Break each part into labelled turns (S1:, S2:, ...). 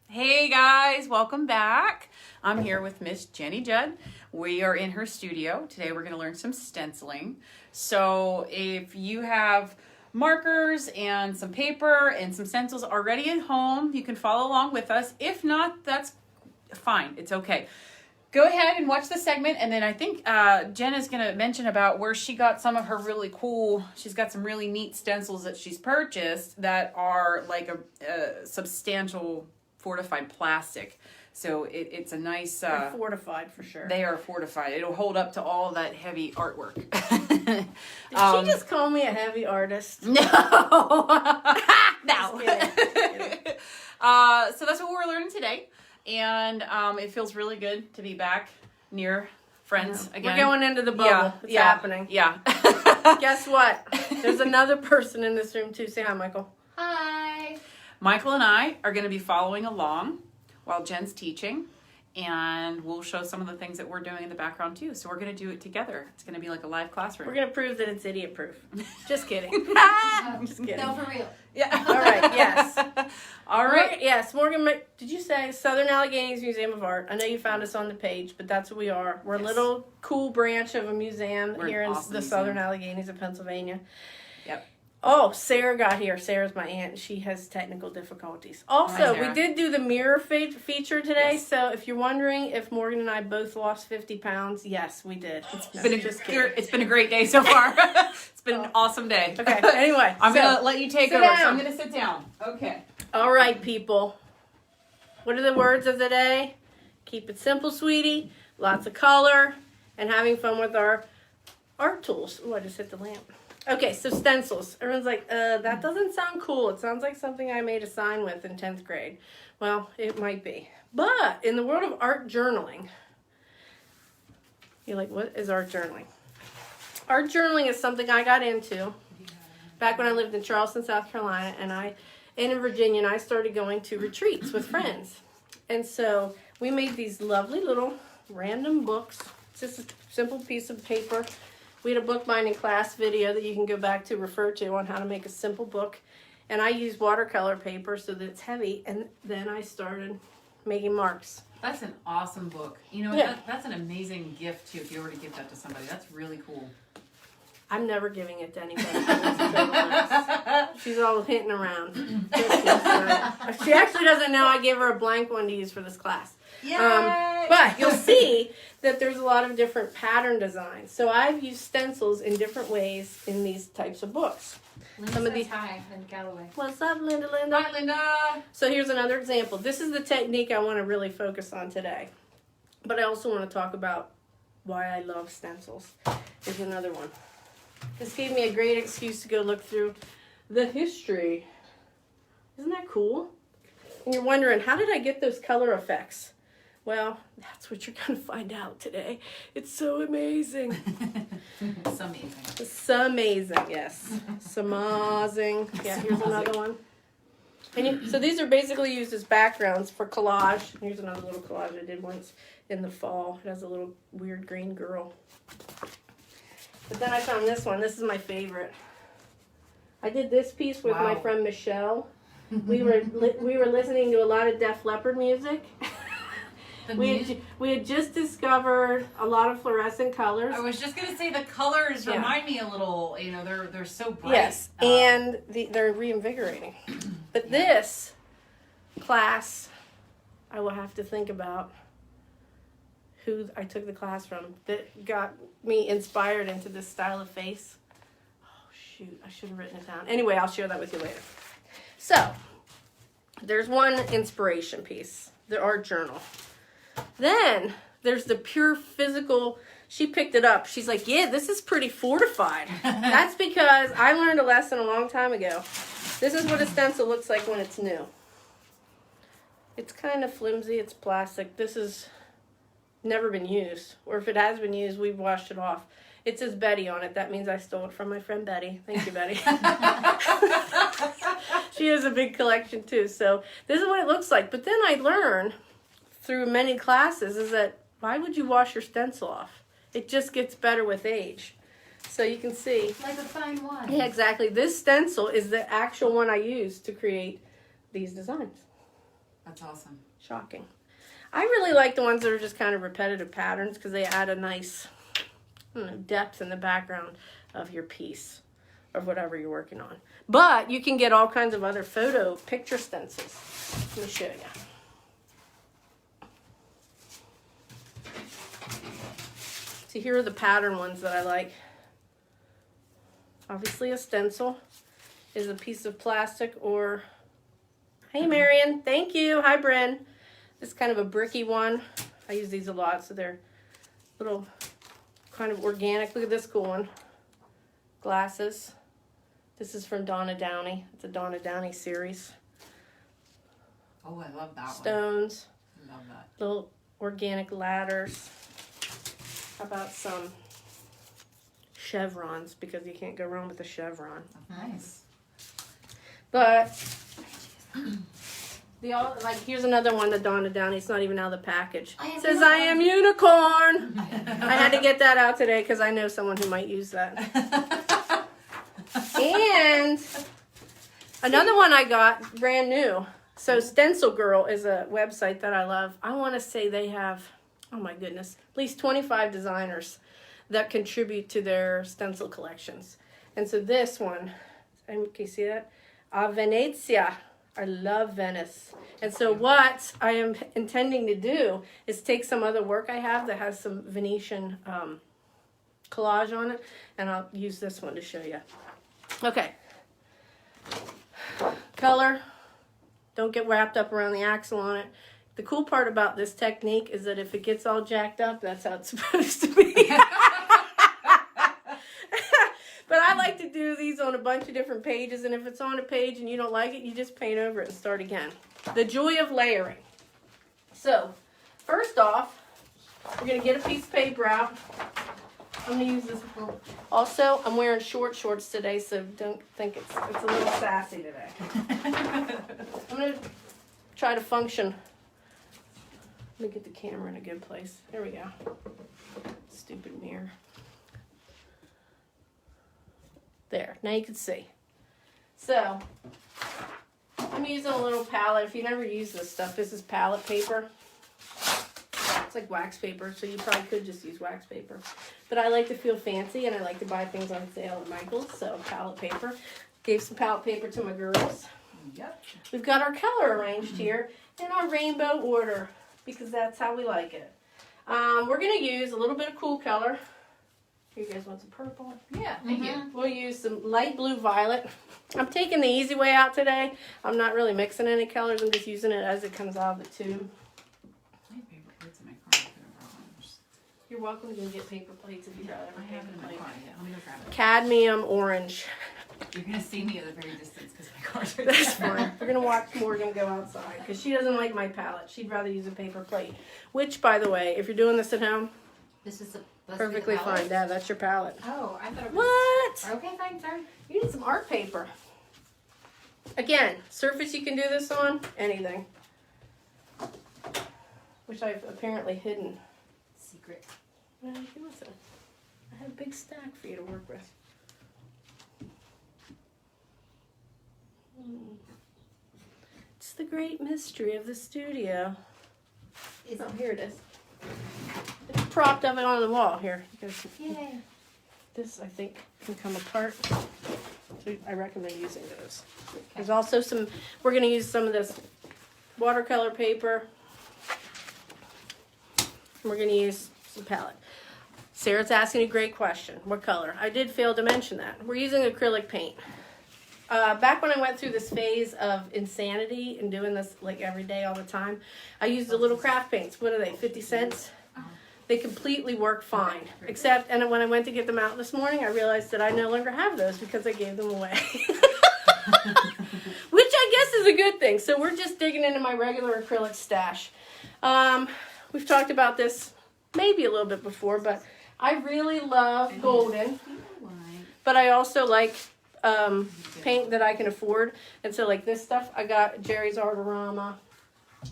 S1: Hey guys, welcome back. I'm here with Miss Jenny Judd. We are in her studio. Today we're going to learn some stenciling. So if you have markers and some paper and some stencils already at home, you can follow along with us. If not, that's fine. It's okay. Go ahead and watch the segment, and then I think Jen is going to mention about where she got some of her really cool, she's got some really neat stencils that she's purchased that are like a substantial fortified plastic. So it's a nice...
S2: They're fortified for sure.
S1: They are fortified. It'll hold up to all that heavy artwork.
S2: Did she just call me a heavy artist?
S1: No. No. So that's what we're learning today. And it feels really good to be back near friends again.
S2: We're going into the bubble. It's happening.
S1: Yeah.
S2: Guess what? There's another person in this room too. Say hi, Michael.
S3: Hi.
S1: Michael and I are going to be following along while Jen's teaching. And we'll show some of the things that we're doing in the background too. So we're going to do it together. It's going to be like a live classroom.
S2: We're going to prove that it's idiot proof. Just kidding. Just kidding.
S3: No, for real.
S1: Yeah.
S2: All right. Yes.
S1: All right.
S2: Yes. Morgan, did you say Southern Alleghenies Museum of Art? I know you found us on the page, but that's what we are. We're a little cool branch of a museum here in the Southern Alleghenies of Pennsylvania.
S1: Yep.
S2: Oh, Sarah got here. Sarah's my aunt. She has technical difficulties. Also, we did do the mirror feature today. Yes. So if you're wondering if Morgan and I both lost 50 pounds, yes, we did.
S1: It's been a great day so far. It's been an awesome day.
S2: Okay, anyway.
S1: I'm going to let you take over.
S2: Down.
S1: So I'm going to sit down. Okay.
S2: All right, people. What are the words of the day? Keep it simple, sweetie. Lots of color. And having fun with our art tools. Oh, I just hit the lamp. Okay, so stencils. Everyone's like, that doesn't sound cool. It sounds like something I made a sign with in 10th grade. Well, it might be. But in the world of art journaling, you're like, what is art journaling? Art journaling is something I got into back when I lived in Charleston, South Carolina, and in Virginia, and I started going to retreats with friends. And so we made these lovely little random books. It's just a simple piece of paper. We had a bookbinding class video that you can go back to refer to on how to make a simple book. And I used watercolor paper so that it's heavy. And then I started making marks.
S1: That's an awesome book. You know, that's an amazing gift, too, if you were to give that to somebody. That's really cool.
S2: I'm never giving it to anybody. She's all hinting around. She actually doesn't know I gave her a blank one to use for this class. But you'll see that there's a lot of different pattern designs. So I've used stencils in different ways in these types of books.
S3: Hi, Linda Galloway.
S2: What's up, Linda?
S1: Hi, Linda.
S2: So here's another example. This is the technique I want to really focus on today. But I also want to talk about why I love stencils. Here's another one. This gave me a great excuse to go look through the history. Isn't that cool? And you're wondering, how did I get those color effects? Well, that's what you're going to find out today. It's so amazing.
S1: It's amazing.
S2: It's amazing, yes. Samazing. Yeah, here's another one. And so these are basically used as backgrounds for collage. Here's another little collage I did once in the fall. It has a little weird green girl. But then I found this one. This is my favorite. I did this piece with my friend Michelle. We were listening to a lot of Def Leppard music. We had just discovered a lot of fluorescent colors.
S1: I was just going to say the colors remind me a little, you know, they're so bright.
S2: Yes, and they're reinvigorating. But this class, I will have to think about who I took the class from that got me inspired into this style of face. Oh, shoot, I should have written it down. Anyway, I'll share that with you later. So, there's one inspiration piece, the art journal. Then there's the pure physical. She picked it up. She's like, yeah, this is pretty fortified. That's because I learned a lesson a long time ago. This is what a stencil looks like when it's new. It's kind of flimsy. It's plastic. This has never been used. Or if it has been used, we've washed it off. It says Betty on it. That means I stole it from my friend Betty. Thank you, Betty. She has a big collection too. So this is what it looks like. But then I learned through many classes is that why would you wash your stencil off? It just gets better with age. So you can see.
S3: Like a fine wine.
S2: Yeah, exactly. This stencil is the actual one I used to create these designs.
S1: That's awesome.
S2: Shocking. I really like the ones that are just kind of repetitive patterns because they add a nice, I don't know, depth in the background of your piece or whatever you're working on. But you can get all kinds of other picture stencils. Let me show you. So here are the pattern ones that I like. Obviously a stencil is a piece of plastic or, hey Marion, thank you, hi Bryn. This is kind of a bricky one. I use these a lot, so they're little kind of organic. Look at this cool one. Glasses. This is from Donna Downey. It's a Donna Downey series.
S1: Oh, I love that
S2: Stones.
S1: one. Love that.
S2: Little organic ladders. How about some chevrons, because you can't go wrong with a chevron.
S1: Nice.
S2: But here's another one that Donna Downey. It's not even out of the package. It says I am unicorn. I had to get that out today because I know someone who might use that. And another one I got brand new. So Stencil Girl is a website that I love. I want to say they have, oh my goodness, at least 25 designers that contribute to their stencil collections. And so this one, can you see that? A Venezia. I love Venice. And so what I am intending to do is take some other work I have that has some Venetian collage on it, and I'll use this one to show you. Okay. Color. Don't get wrapped up around the axle on it. The cool part about this technique is that if it gets all jacked up, that's how it's supposed to be. But I like to do these on a bunch of different pages, and if it's on a page and you don't like it, you just paint over it and start again. The joy of layering. So, first off, we're going to get a piece of paper out. I'm going to use this. Also, I'm wearing shorts today, so don't think it's a little sassy today. I'm going to try to function. Let me get the camera in a good place. There we go. Stupid mirror. There, now you can see. So, I'm using a little palette. If you never use this stuff, this is palette paper. It's like wax paper, so you probably could just use wax paper. But I like to feel fancy, and I like to buy things on sale at Michael's, so palette paper. Gave some palette paper to my girls.
S1: Yep.
S2: We've got our color arranged here in our rainbow order, because that's how we like it. We're going to use a little bit of cool color. You guys want some purple?
S1: Yeah, thank you.
S2: We'll use some light blue violet. I'm taking the easy way out today. I'm not really mixing any colors. I'm just using it as it comes out of the tube.
S1: I have paper plates in my car. I could have brought one.
S2: You're welcome to go get paper plates if you'd rather.
S1: I have it in my car. Yeah, let me go grab it.
S2: Cadmium orange.
S1: You're going to see me at a very distance because my car's right
S2: That's
S1: there.
S2: fine. We're going to watch Morgan go outside because she doesn't like my palette. She'd rather use a paper plate. Which, by the way, if you're doing this at home,
S3: This is
S2: perfectly fine. Dad, that's your palette.
S3: Oh, I thought it was.
S2: What?
S3: Okay, fine, sorry.
S2: You need some art paper. Again, surface you can do this on, anything. Which I've apparently hidden.
S3: Secret.
S2: What do I do with it? I have a big stack for you to work with. It's the great mystery of the studio.
S3: Is
S2: Oh, here it is. It's propped up on the wall. Here, you guys,
S3: Yay.
S2: this I think can come apart. So I recommend using those. There's also some, we're going to use some of this watercolor paper. And we're going to use some palette. Sarah's asking a great question. What color? I did fail to mention that. We're using acrylic paint. Back when I went through this phase of insanity and doing this like every day all the time, I used the little craft paints. What are they, 50 cents? They completely work fine. Except, and when I went to get them out this morning, I realized that I no longer have those because I gave them away. Which I guess is a good thing. So we're just digging into my regular acrylic stash. We've talked about this maybe a little bit before, but I really love golden. But I also like paint that I can afford. And so like this stuff, I got Jerry's Artorama,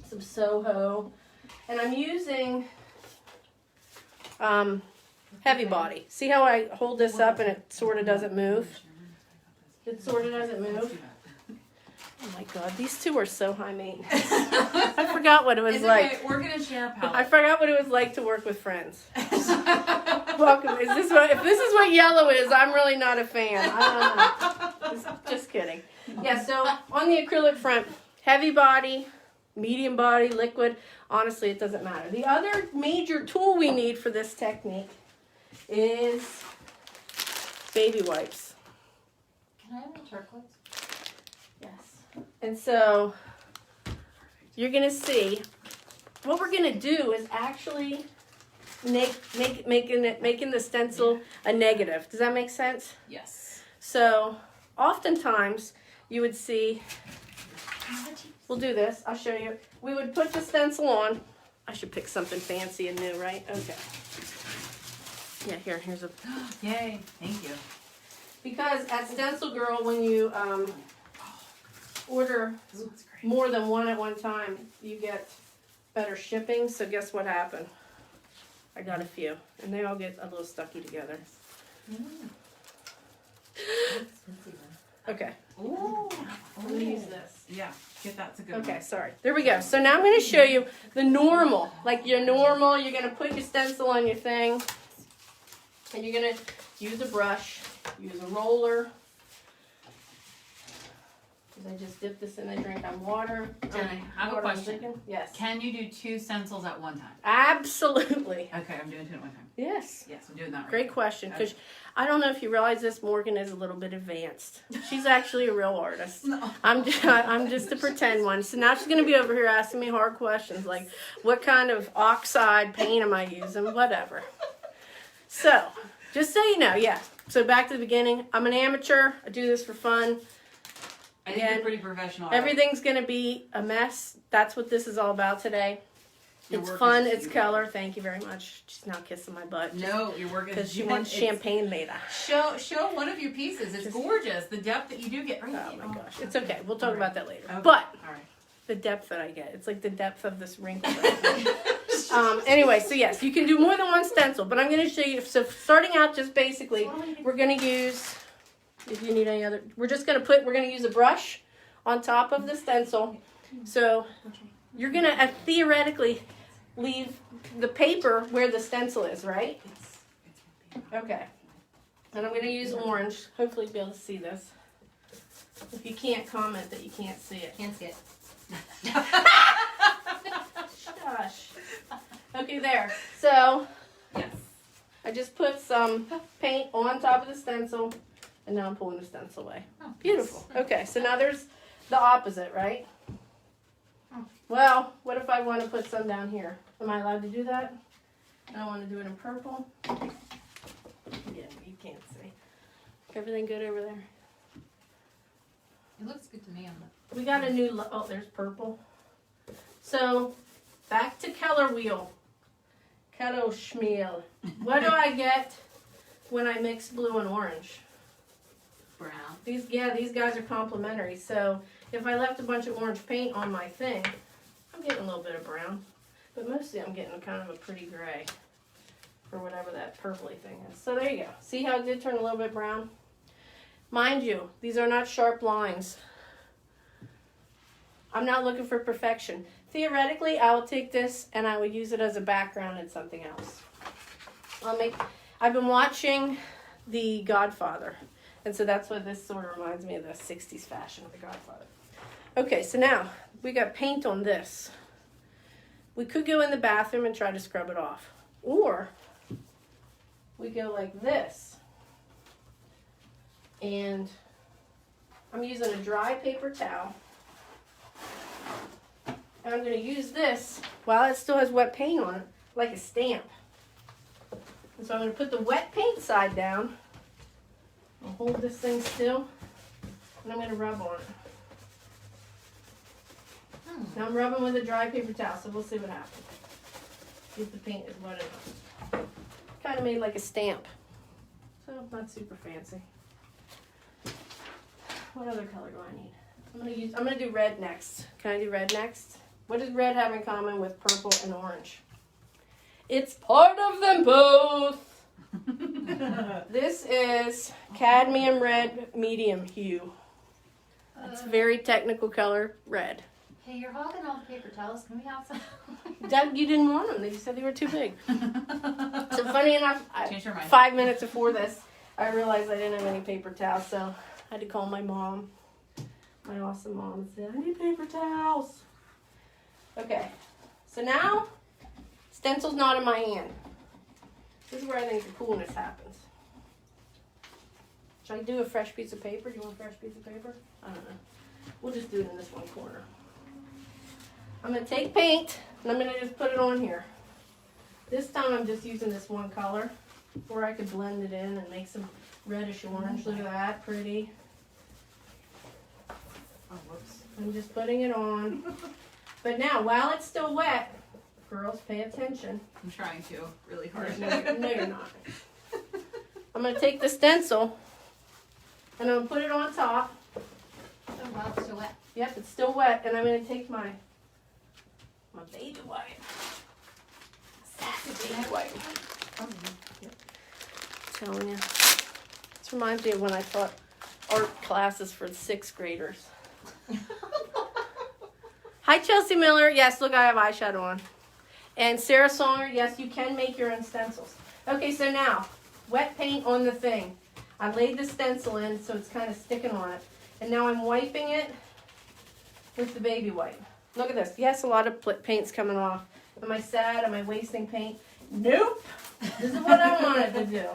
S2: some Soho, and I'm using heavy body. See how I hold this up and it sort of doesn't move? It sort of doesn't move. Oh my God, these two are so high maintenance. I forgot what it was
S1: It's
S2: like.
S1: okay. We're gonna share a
S2: I
S1: palette.
S2: forgot what it was like to work with friends. Welcome. If this is what yellow is, I'm really not a fan. I don't know. Just kidding. Yeah, so on the acrylic front, heavy body, medium body, liquid. Honestly, it doesn't matter. The other major tool we need for this technique is baby wipes.
S3: Can I have a turquoise?
S2: Yes. And so you're going to see what we're going to do is actually making the stencil a negative. Does that make sense?
S1: Yes.
S2: So oftentimes you would see, we'll do this, I'll show you. We would put the stencil on. I should pick something fancy and new, right? Okay. Yeah, here's a...
S1: Yay! Thank you.
S2: Because at Stencil Girl, when you order
S1: Ooh, that's great.
S2: more than one at one time, you get better shipping. So guess what happened? I got a few, and they all get a little stucky together. Okay,
S1: Ooh.
S2: I'm gonna use this.
S1: Yeah, get that's a good
S2: Okay,
S1: one.
S2: sorry. There we go. So now I'm gonna show you the normal, like your normal. You're gonna put your stencil on your thing, and you're gonna use a brush, use a roller. I just dipped this in a drink on water.
S1: Jenny, I have a
S2: Water I'm
S1: question.
S2: drinking. Yes.
S1: Can you do 2 stencils at one time?
S2: Absolutely.
S1: Okay, I'm doing 2 at one time.
S2: Yes.
S1: Yes, I'm doing that right.
S2: Great question, because I don't know if you realize this, Morgan is a little bit advanced. She's actually a real artist.
S1: No.
S2: I'm just a pretend one. So now she's going to be over here asking me hard questions like, what kind of oxide paint am I using? Whatever. So, just so you know, yeah. So back to the beginning. I'm an amateur. I do this for fun.
S1: I think you're pretty professional.
S2: Everything's going to be a mess. That's what this is all about today.
S1: Your
S2: It's
S1: work
S2: fun.
S1: is
S2: It's
S1: beautiful.
S2: color. Thank you very much. She's now kissing my butt.
S1: No, your work is
S2: Because she
S1: beautiful.
S2: wants champagne later.
S1: Show one of your pieces. It's
S2: Just-
S1: gorgeous. The depth that you do get.
S2: Oh my gosh. It's okay. We'll talk
S1: All right.
S2: about that later.
S1: Okay.
S2: But
S1: All right.
S2: the depth that I get. It's like the depth of this wrinkle. Anyway, so yes, you can do more than one stencil, but I'm going to show you. So starting out just basically, we're going to use, if you need any other, we're going to use a brush on top of the stencil. So you're going to theoretically leave the paper where the stencil is, right? Okay. And I'm going to use orange. Hopefully you'll be able to see this. If you can't, comment that you can't see it.
S3: Can't see it.
S2: Gosh. Okay, there. So
S1: Yes.
S2: I just put some paint on top of the stencil, and now I'm pulling the stencil away.
S1: Oh,
S2: Beautiful. Okay, so now there's the opposite, right?
S1: Oh.
S2: Well, what if I want to put some down here? Am I allowed to do that? I want to do it in purple. Yeah, you can't see. Everything good over there?
S3: It looks good to me on the.
S2: We got a new, oh, there's purple. So, back to color wheel. Color schmeal. What do I get when I mix blue and orange?
S3: Brown.
S2: These guys are complementary. So, if I left a bunch of orange paint on my thing, I'm getting a little bit of brown. But mostly I'm getting kind of a pretty gray for whatever that purpley thing is. So there you go. See how it did turn a little bit brown? Mind you, these are not sharp lines. I'm not looking for perfection. Theoretically, I will take this and I would use it as a background in something else. I've been watching The Godfather, and so that's what this sort of reminds me of, the 60s fashion of The Godfather. Okay, so now we got paint on this. We could go in the bathroom and try to scrub it off, or we go like this. And I'm using a dry paper towel. And I'm going to use this while it still has wet paint on it, like a stamp. And so I'm going to put the wet paint side down. I'll hold this thing still. And I'm going to rub on it. Now I'm rubbing with a dry paper towel, so we'll see what happens. See if the paint is wet enough. Kind of made like a stamp. So not super fancy. What other color do I need? I'm gonna do red next. Can I do red next? What does red have in common with purple and orange? It's part of them both. This is cadmium red medium hue. It's very technical color, red.
S3: Hey, you're hogging all the paper towels. Can we have some?
S2: Doug, you didn't want them. You said they were too big. So funny enough,
S1: Change your mind.
S2: 5 minutes before this, I realized I didn't have any paper towels, so I had to call my mom, my awesome mom, and said, I need paper towels. Okay, so now, stencil's not in my hand. This is where I think the coolness happens. Should I do a fresh piece of paper? Do you want a fresh piece of paper? I don't know. We'll just do it in this one corner. I'm going to take paint, and I'm going to just put it on here. This time I'm just using this one color, or I could blend it in and make some reddish orange. Look at that, pretty.
S1: Oh, whoops.
S2: I'm just putting it on. But now, while it's still wet, girls, pay attention.
S1: I'm trying to really hard.
S2: No, you're not. I'm going to take the stencil, and I'm going to put it on top.
S3: Oh, wow, it's still wet.
S2: Yep, it's still wet, and I'm going to take my baby wipe. Sassy baby wipe. Telling you. This reminds me of when I taught art classes for the 6th graders. Hi, Chelsea Miller. Yes, look, I have eyeshadow on. And Sarah Songer, yes, you can make your own stencils. Okay, so now, wet paint on the thing. I laid the stencil in, so it's kind of sticking on it. And now I'm wiping it with the baby wipe. Look at this. Yes, a lot of paint's coming off. Am I sad? Am I wasting paint? Nope. This is what I wanted to do.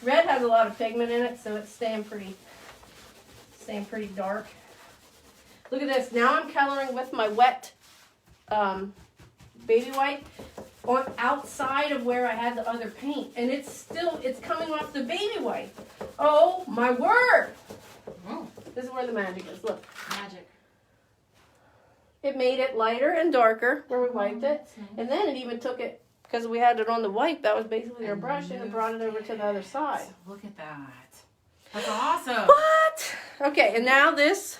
S2: Red has a lot of pigment in it, so it's staying pretty dark. Look at this. Now I'm coloring with my wet baby wipe on outside of where I had the other paint, and it's coming off the baby wipe. Oh my word!
S3: Oh,
S2: This is where the magic is. Look.
S3: magic.
S2: It made it lighter and darker where we wiped it. And then it even took it, because we had it on the wipe, that was basically our brush, and it brought it over to the other side.
S1: Look at that. That's awesome.
S2: What? Okay, and now this,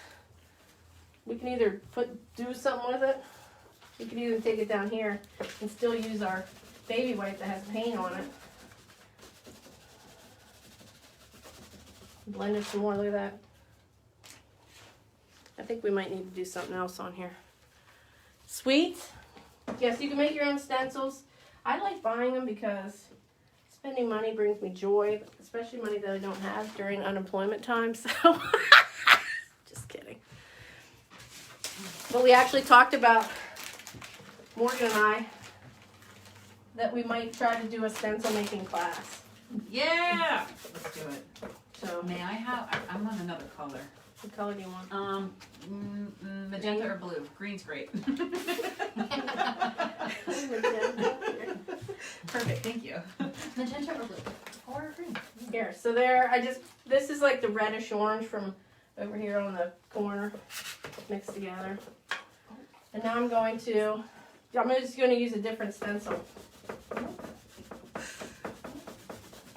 S2: we can either do something with it. We can even take it down here and still use our baby wipe that has paint on it. Blend it some more, look at that. I think we might need to do something else on here. Sweet. Yes, you can make your own stencils. I like buying them because spending money brings me joy, especially money that I don't have during unemployment time. So, just kidding. But we actually talked about, Morgan and I, that we might try to do a stencil making class.
S1: Yeah. Let's do it.
S2: So,
S1: May I have? I'm on another color.
S2: what color do you want?
S1: Magenta or blue? Green's great. Perfect. Thank you.
S3: Magenta or blue? Or green?
S2: Here, so this is like the reddish orange from over here on the corner mixed together. And now I'm just going to use a different stencil.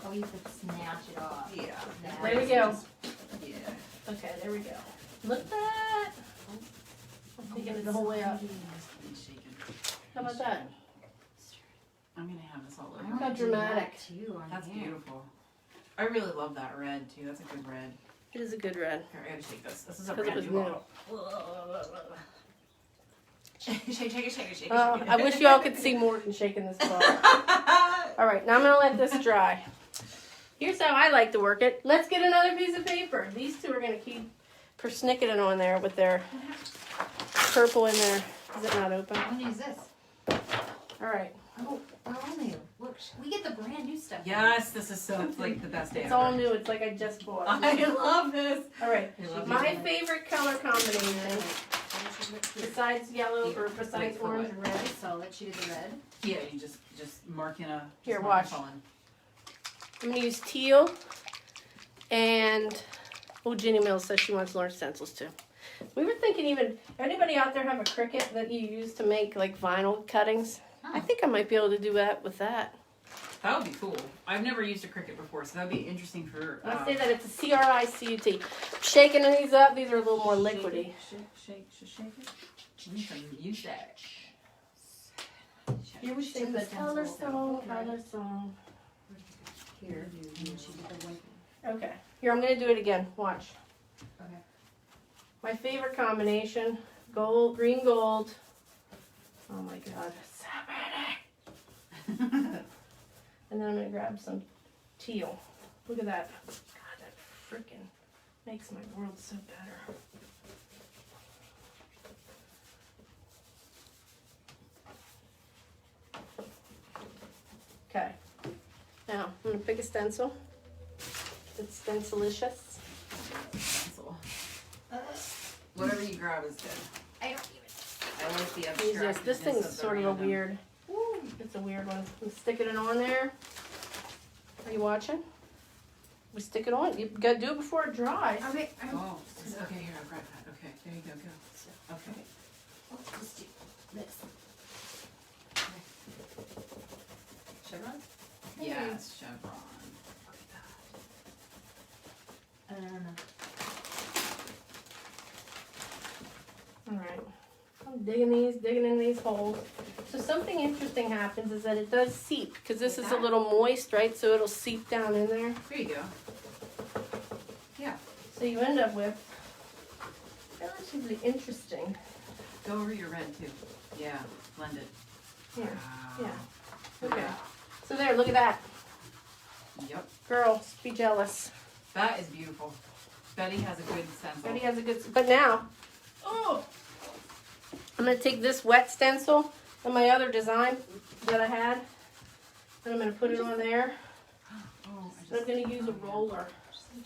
S3: Oh, you could snatch it off.
S1: Yeah.
S2: There we go.
S1: Yeah.
S2: Okay, there we go. Look at that. I'm taking it the whole way up. How about that?
S1: I'm gonna have this all
S3: I
S1: over.
S2: How
S3: wanna do
S2: dramatic.
S3: that too on
S1: That's
S3: here.
S1: beautiful. I really love that red too. That's a good red.
S2: It is a good red.
S1: Here, I gotta shake this. This is a
S2: Because it
S1: brand
S2: was
S1: new
S2: new.
S1: bottle. Shake, shake, shake, shake, shake.
S2: I wish y'all could see Morgan shaking this bottle. All right, now I'm going to let this dry. Here's how I like to work it. Let's get another piece of paper. These two are going to keep persnicketing on there with their purple in there. Is it not open?
S3: I'm gonna use this.
S2: All right.
S3: Oh, we're all new. Look, we get the brand new stuff.
S1: Yes, this is so like the best day
S2: It's
S1: ever.
S2: all new. It's like I just bought.
S1: I love this.
S2: All right.
S1: I love
S2: My
S1: it.
S2: favorite color combination, besides yellow or besides
S1: Wait, for
S2: orange
S1: what?
S2: or red,
S3: So let's do the red.
S1: Yeah, you just mark in a.
S2: Here,
S1: just mark
S2: watch.
S1: a column.
S2: I'm going to use teal and, Ginny Mills says she wants to learn stencils too. We were thinking anybody out there have a Cricut that you use to make like vinyl cuttings? I think I might be able to do that with that.
S1: That would be cool. I've never used a Cricut before, so that would be interesting for.
S2: I say that it's a CRICUT. Shaking these up, these are a little more liquidy.
S1: Shake it. We can use that.
S2: Here we sing the color song.
S3: Here. And she did the white.
S2: Okay. Here, I'm going to do it again. Watch.
S3: Okay.
S2: My favorite combination, gold, green gold. Oh my God, it's so pretty. And then I'm gonna grab some teal. Look at that. God, that freaking makes my world so better. Okay. Now, I'm gonna pick a stencil. It's Stencilicious.
S1: Stencil. Whatever you grab is good.
S3: I don't even.
S1: I like the
S2: Use this.
S1: abstract.
S2: This thing's sort of a weird. It's a weird one. I'm sticking it on there. Are you watching? We stick it on. You gotta do it before it dries.
S3: Okay.
S1: Oh, okay, here, I'll grab that. Okay, there you go, go. Okay.
S3: Oh, let's do this. Chevron?
S1: Yes, chevron. Look at that.
S2: All right. I'm digging in these holes. So something interesting happens is that it does seep because this is a little moist, right? So it'll seep down in there.
S1: There you go. Yeah.
S2: So you end up with relatively interesting.
S1: Go over your red too. Yeah, blend it.
S2: Yeah.
S1: Wow.
S2: Yeah.
S1: Look at
S2: Okay.
S1: that.
S2: So there, look at that.
S1: Yep.
S2: Girls, be jealous.
S1: That is beautiful. Betty has a good stencil.
S2: Betty has a good, but now, oh, I'm gonna take this wet stencil and my other design that I had, and I'm gonna put it on there.
S1: Oh,
S2: And I'm gonna use a roller. See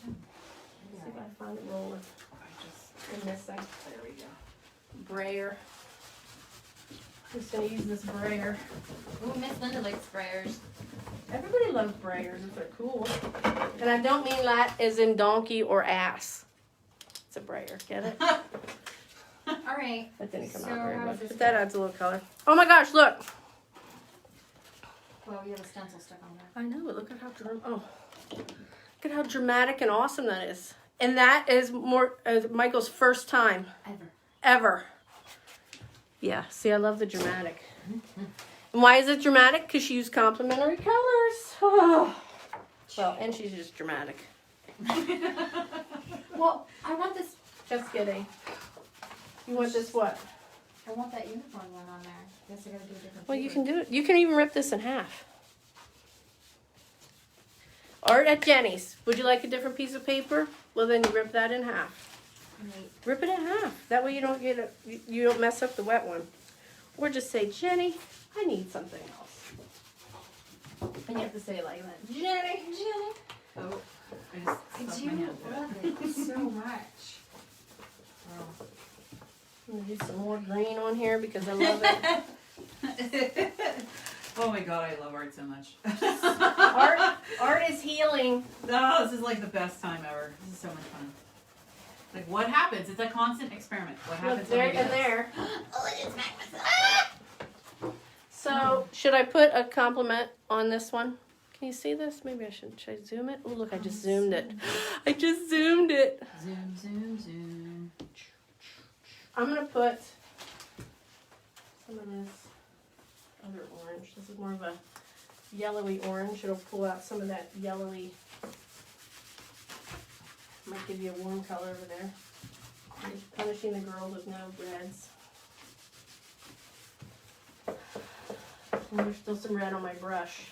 S2: if I find a roller. I'm missing.
S1: There we go.
S2: Brayer. I'm just gonna use this brayer.
S3: Ooh, Miss Linda likes sprayers.
S2: Everybody loves brayers, they're cool. And I don't mean that as in donkey or ass. It's a brayer, get it?
S3: All right.
S2: That didn't come
S3: So
S2: out very
S3: how's
S2: much,
S3: this
S2: but that adds a little color. Oh my gosh, look!
S3: Well, we have a stencil stuck on there.
S2: I know, but look at how look at how dramatic and awesome that is. And that is more Michael's first time ever. Yeah, see, I love the dramatic. And why is it dramatic? Because she used complementary colors. Oh. Well, and she's just dramatic.
S3: Well, I want this.
S2: Just kidding. You want this what?
S3: I want that unicorn one on there. I guess I gotta do a different.
S2: Well, you
S3: paper.
S2: can do it. You can even rip this in half. Art at Jenny's. Would you like a different piece of paper? Well, then you rip that in half.
S3: Great.
S2: Rip it in half. That way you don't get you don't mess up the wet one. Or just say, Jenny, I need something else. And you have to say it like that. Jenny.
S1: Oh, I just
S3: I
S1: stuck
S3: do
S1: my hand to
S3: love it so much.
S1: Oh.
S2: I'm going to do some more green on here because I love it.
S1: Oh my god, I love art so much.
S2: Art is healing.
S1: Oh, this is like the best time ever. This is so much fun. Like, what happens? It's a constant experiment. What happens?
S2: Look, there
S1: when you
S2: and
S1: do this?
S2: there.
S3: Oh, I just smacked myself.
S2: So, should I put a compliment on this one? Can you see this? Maybe I should I zoom it? Oh, look, I just zoomed it. I just zoomed it.
S1: Zoom, zoom, zoom.
S2: I'm going to put some of this other orange. This is more of a yellowy orange. It'll pull out some of that yellowy. Might give you a warm color over there. I'm just punishing the girl with no reds. And there's still some red on my brush.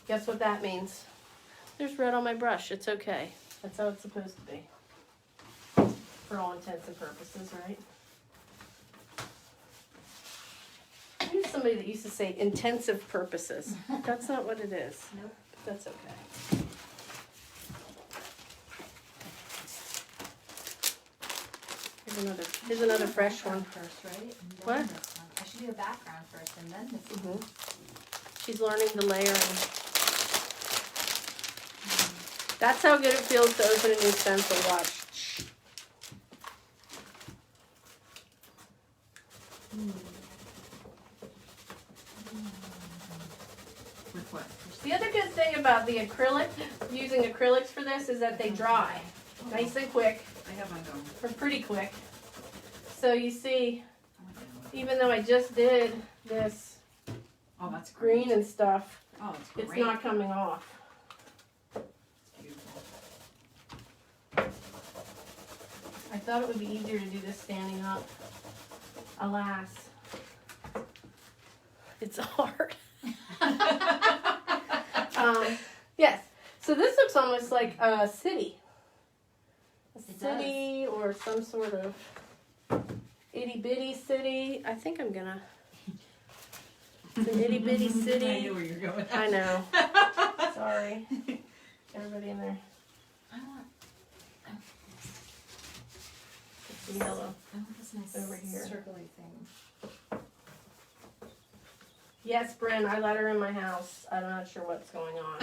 S2: Guess what that means? There's red on my brush. It's okay. That's how it's supposed to be. For all intents and purposes, right? I knew somebody that used to say intensive purposes. That's not what it is.
S3: Nope.
S2: But that's okay. Here's another fresh one.
S3: First, right? And then
S2: What?
S3: this one. I should do a background first and then this one.
S2: She's learning the layering. That's how good it feels to open a new stencil. Watch.
S1: With what?
S2: The other good thing about the acrylic, using acrylics for this, is that they dry nice and quick,
S1: I have mine going.
S2: or pretty quick. So you see, even though I just did this
S1: Oh, that's great.
S2: green and stuff,
S1: Oh, it's great.
S2: it's not coming off.
S1: It's beautiful.
S2: I thought it would be easier to do this standing up. Alas, it's hard. Yes. So this looks almost like a city. City or some sort of itty bitty city. I think I'm gonna. It's an itty bitty city.
S1: I knew where you're going.
S2: I know. Sorry. Everybody in there.
S3: I want
S2: It's yellow.
S3: this nice
S2: Over here.
S3: circly thing.
S2: Yes, Bryn, I let her in my house. I'm not sure what's going on.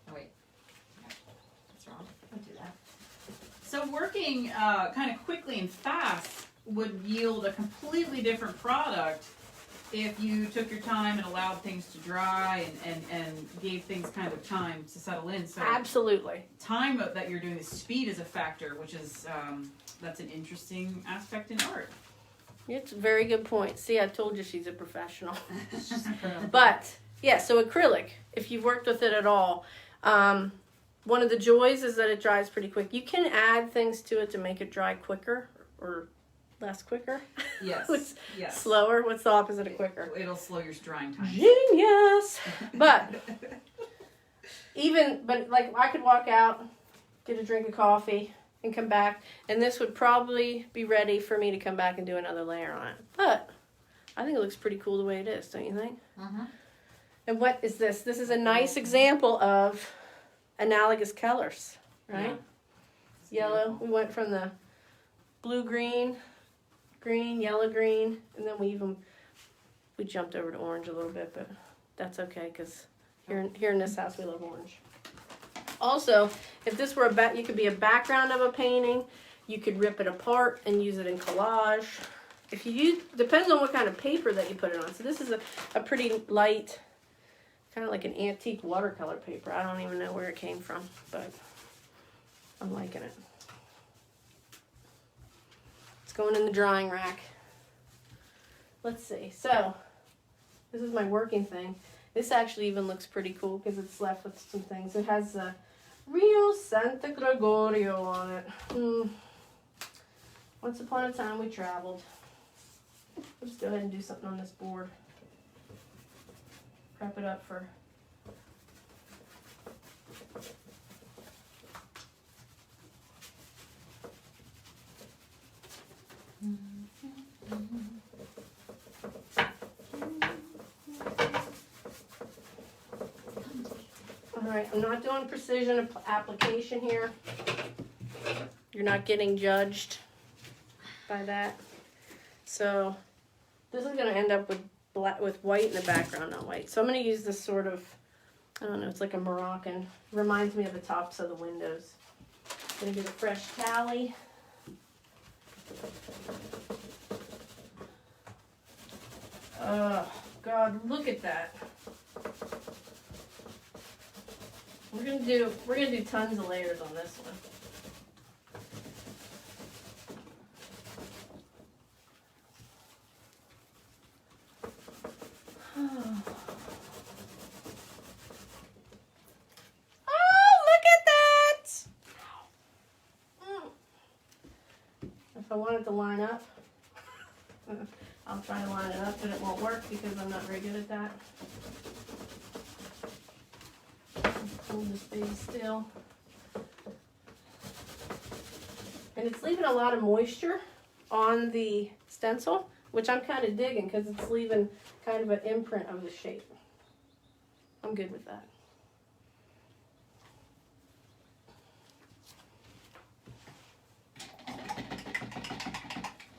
S3: Oh, wait. What's wrong? Don't do that.
S1: So working kind of quickly and fast would yield a completely different product if you took your time and allowed things to dry and gave things kind of time to settle in. So
S2: Absolutely.
S1: time that you're doing, the speed is a factor, which is that's an interesting aspect in art.
S2: It's a very good point. See, I told you she's a professional. But, yeah, so acrylic, if you've worked with it at all, one of the joys is that it dries pretty quick. You can add things to it to make it dry quicker or less quicker.
S1: Yes.
S2: It's
S1: yes.
S2: slower. What's the opposite of quicker?
S1: It'll slow your drying time.
S2: Genius! But, like, I could walk out, get a drink of coffee, and come back, and this would probably be ready for me to come back and do another layer on it. But I think it looks pretty cool the way it is, don't you think?
S3: Uh-huh.
S2: And what is this? This is a nice example of analogous colors, right?
S1: Yeah.
S2: Yellow. We went from the blue, green, yellow, green, and then we jumped over to orange a little bit, but that's okay because here in this house we love orange. Also, if this were you could be a background of a painting, you could rip it apart and use it in collage. If you depends on what kind of paper that you put it on. So this is a pretty light, kind of like an antique watercolor paper. I don't even know where it came from, but I'm liking it. It's going in the drying rack. Let's see. So, this is my working thing. This actually even looks pretty cool because it's left with some things. It has a Rio Santa Gregorio on it. Once upon a time we traveled. Let's go ahead and do something on this board. Prep it up for... Alright, I'm not doing precision application here. You're not getting judged by that. So this is going to end up with white in the background, not white. So I'm going to use this sort of, I don't know, it's like a Moroccan. Reminds me of the tops of the windows. Going to get a fresh tally. Oh, God, look at that. We're gonna do tons of layers on this one. Oh, look at that! If I want it to line up, I'll try to line it up, but it won't work because I'm not very good at that. Hold this baby still. And it's leaving a lot of moisture on the stencil, which I'm kind of digging because it's leaving kind of an imprint of the shape. I'm good with that.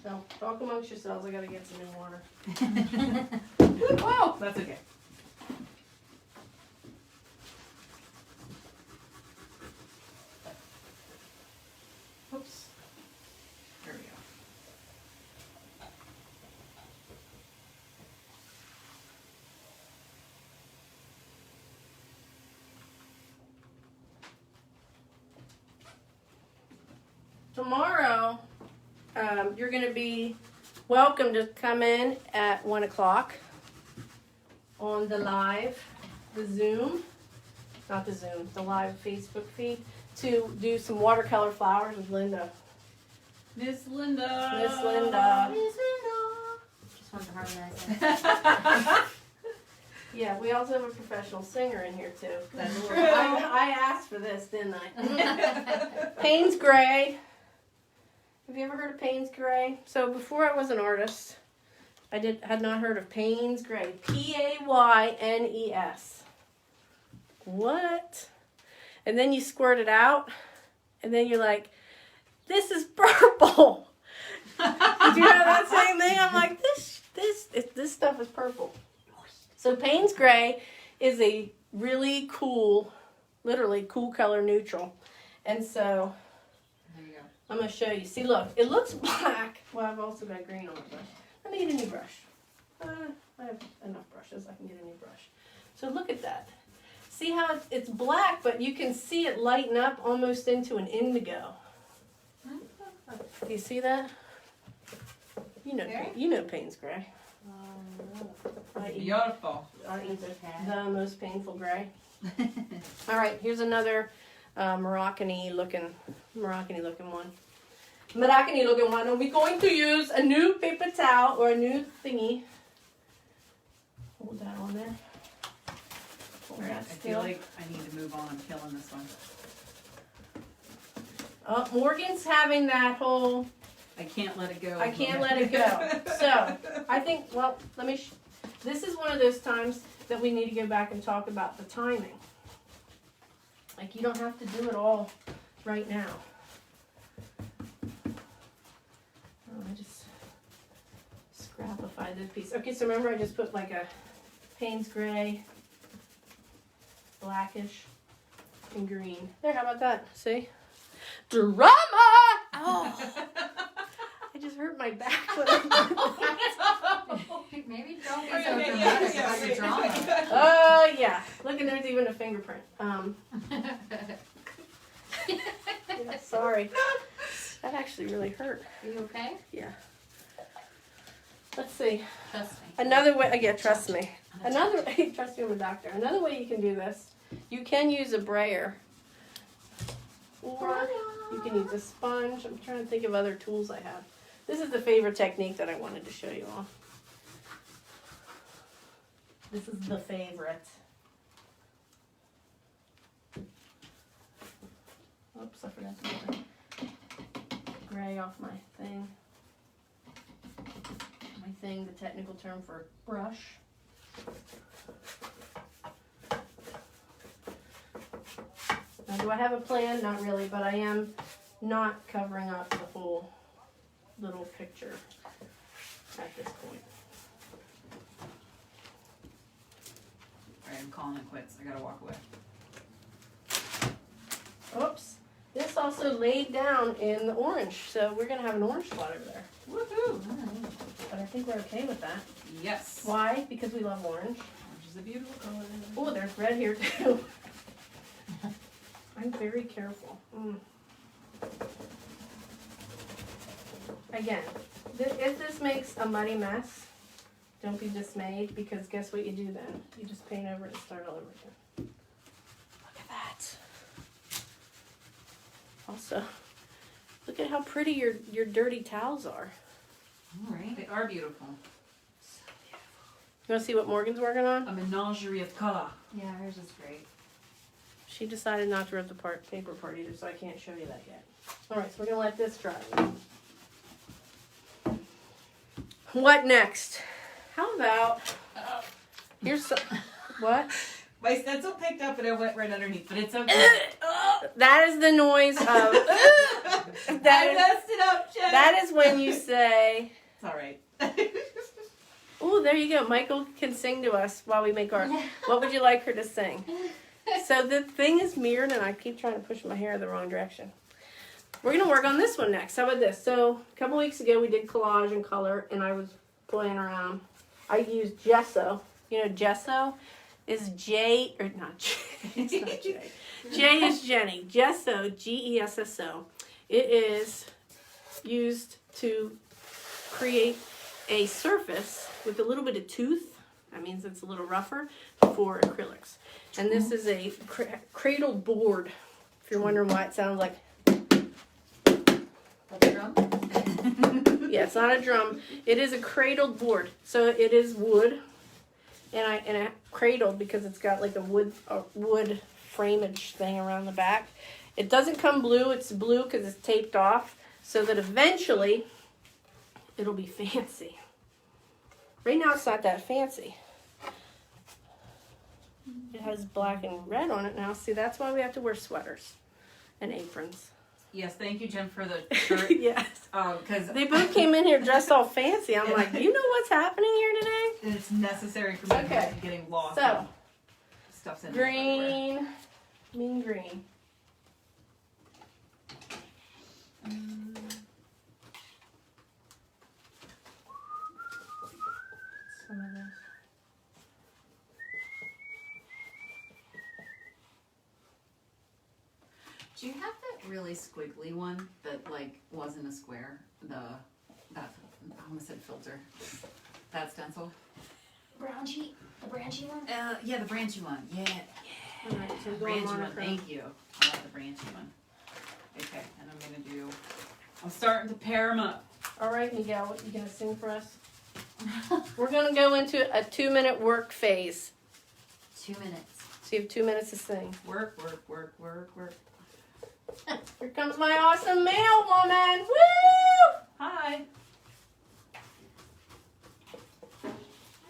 S2: So, talk amongst yourselves. I gotta get some new water.
S1: Oh, that's okay. Oops. There we go.
S2: Tomorrow, you're going to be welcome to come in at 1 o'clock on the live, the Zoom, not the Zoom, the live Facebook feed. to do some watercolor flowers with Linda.
S1: Miss Linda.
S2: Miss Linda.
S3: Just wanted to harmonize it.
S2: Yeah, we also have a professional singer in here too.
S1: That's true.
S2: I asked for this, didn't I? Payne's Gray. Have you ever heard of Payne's Gray? So before I was an artist, I had not heard of Payne's Gray. Paynes. What? And then you squirt it out, and then you're like, this is purple. Did you know that same thing? I'm like, this stuff is purple. So Payne's Gray is a really cool, literally cool color neutral. And so
S1: There you go.
S2: I'm going to show you. See, look, it looks black. Well, I've also got green on my brush. Let me get a new brush. I have enough brushes. I can get a new brush. So look at that. See how it's black, but you can see it lighten up almost into an indigo. Do you see that? You know Payne's Gray.
S1: Beautiful.
S2: The most painful gray. All right, here's another Moroccan-y looking one. Moroccan-y looking one. And we're going to use a new paper towel or a new thingy. Hold that on there. Hold
S1: All right, I
S2: that
S1: feel
S2: still.
S1: like I need to move on. I'm killing this one.
S2: Morgan's having that whole
S1: I can't let it go.
S2: I can't let it go. So, I think, well, this is one of those times that we need to go back and talk about the timing. Like, you don't have to do it all right now. Oh, I just scrapified this piece. Okay, so remember I just put like a Payne's Gray, blackish, and green. There, how about that? See? Drama! Oh! I just hurt my back.
S3: Maybe don't be so
S1: Okay,
S3: dramatic
S1: yeah,
S3: about your drama.
S2: Oh, yeah. Look, and there's even a fingerprint. Yeah, sorry. That actually really hurt.
S3: Are you okay?
S2: Yeah. Let's see.
S3: Trust me.
S2: Another way, yeah, trust me. Another way, trust me, I'm a doctor. Another way you can do this, you can use a brayer. Or you can use a sponge. I'm trying to think of other tools I have. This is the favorite technique that I wanted to show you all. This is the favorite. Oops, I forgot to get the gray off my thing. The technical term for brush. Now, do I have a plan? Not really, but I am not covering up the whole little picture at this point.
S1: Alright, I'm calling it quits. I gotta walk away.
S2: Oops. This also laid down in the orange, so we're going to have an orange spot over there.
S1: Woohoo!
S2: But I think we're okay with that.
S1: Yes.
S2: Why? Because we love orange.
S1: Orange is a beautiful color.
S2: Oh, there's red here too. I'm very careful. Again, if this makes a muddy mess, don't be dismayed, because guess what you do then? You just paint over it and start all over again. Look at that. Also, look at how pretty your dirty towels are.
S1: Alright. They are beautiful.
S2: You want to see what Morgan's working on?
S1: A menagerie of color.
S3: Yeah, hers is great.
S2: She decided not to rip the paper part either, so I can't show you that yet. Alright, so we're going to let this dry. What next? How about... Here's some... What?
S1: My stencil picked up and it went right underneath, but it's okay.
S2: That is the noise of...
S1: I messed it up, Jen.
S2: That is when you say...
S1: It's alright.
S2: Oh, there you go. Michael can sing to us while we make art. What would you like her to sing? So the thing is mirrored, and I keep trying to push my hair the wrong direction. We're going to work on this one next. How about this? So a couple weeks ago, we did collage and color, and I was playing around. I used gesso. You know, gesso is J, or not J. It's not J. J is Jenny. Gesso, Gesso. It is used to create a surface with a little bit of tooth. That means it's a little rougher for acrylics. And this is a cradle board. If you're wondering why it sounds like,
S3: Like a drum?
S2: yeah, it's not a drum. It is a cradled board, so it is wood, and I cradled because it's got like a wood frameage thing around the back. It doesn't come blue. It's blue because it's taped off, so that eventually it'll be fancy. Right now it's not that fancy. It has black and red on it now. See, that's why we have to wear sweaters and aprons.
S1: Yes, thank you, Jen, for the shirt.
S2: Yes.
S1: Because
S2: They both came in here dressed all fancy. I'm like, you know what's happening here today?
S1: it's necessary for me
S2: Okay.
S1: not getting lost.
S2: So,
S1: and stuff's in there everywhere.
S2: green, mean green. Some of this.
S1: Do you have that really squiggly one that like wasn't a square? That I almost said filter. That stencil.
S3: Branchy? The branchy one?
S1: Yeah, the branchy one. Yeah.
S2: All right, so
S1: The
S2: going
S1: branchy one.
S2: monochrome.
S1: Thank you. I like the branchy one. Okay, and I'm starting to pair them up.
S2: All right, Miguel, what you gonna sing for us? We're gonna go into a 2-minute work phase.
S3: 2 minutes.
S2: So you have 2 minutes to sing.
S1: Work.
S2: Here comes my awesome mail woman. Woo!
S1: Hi.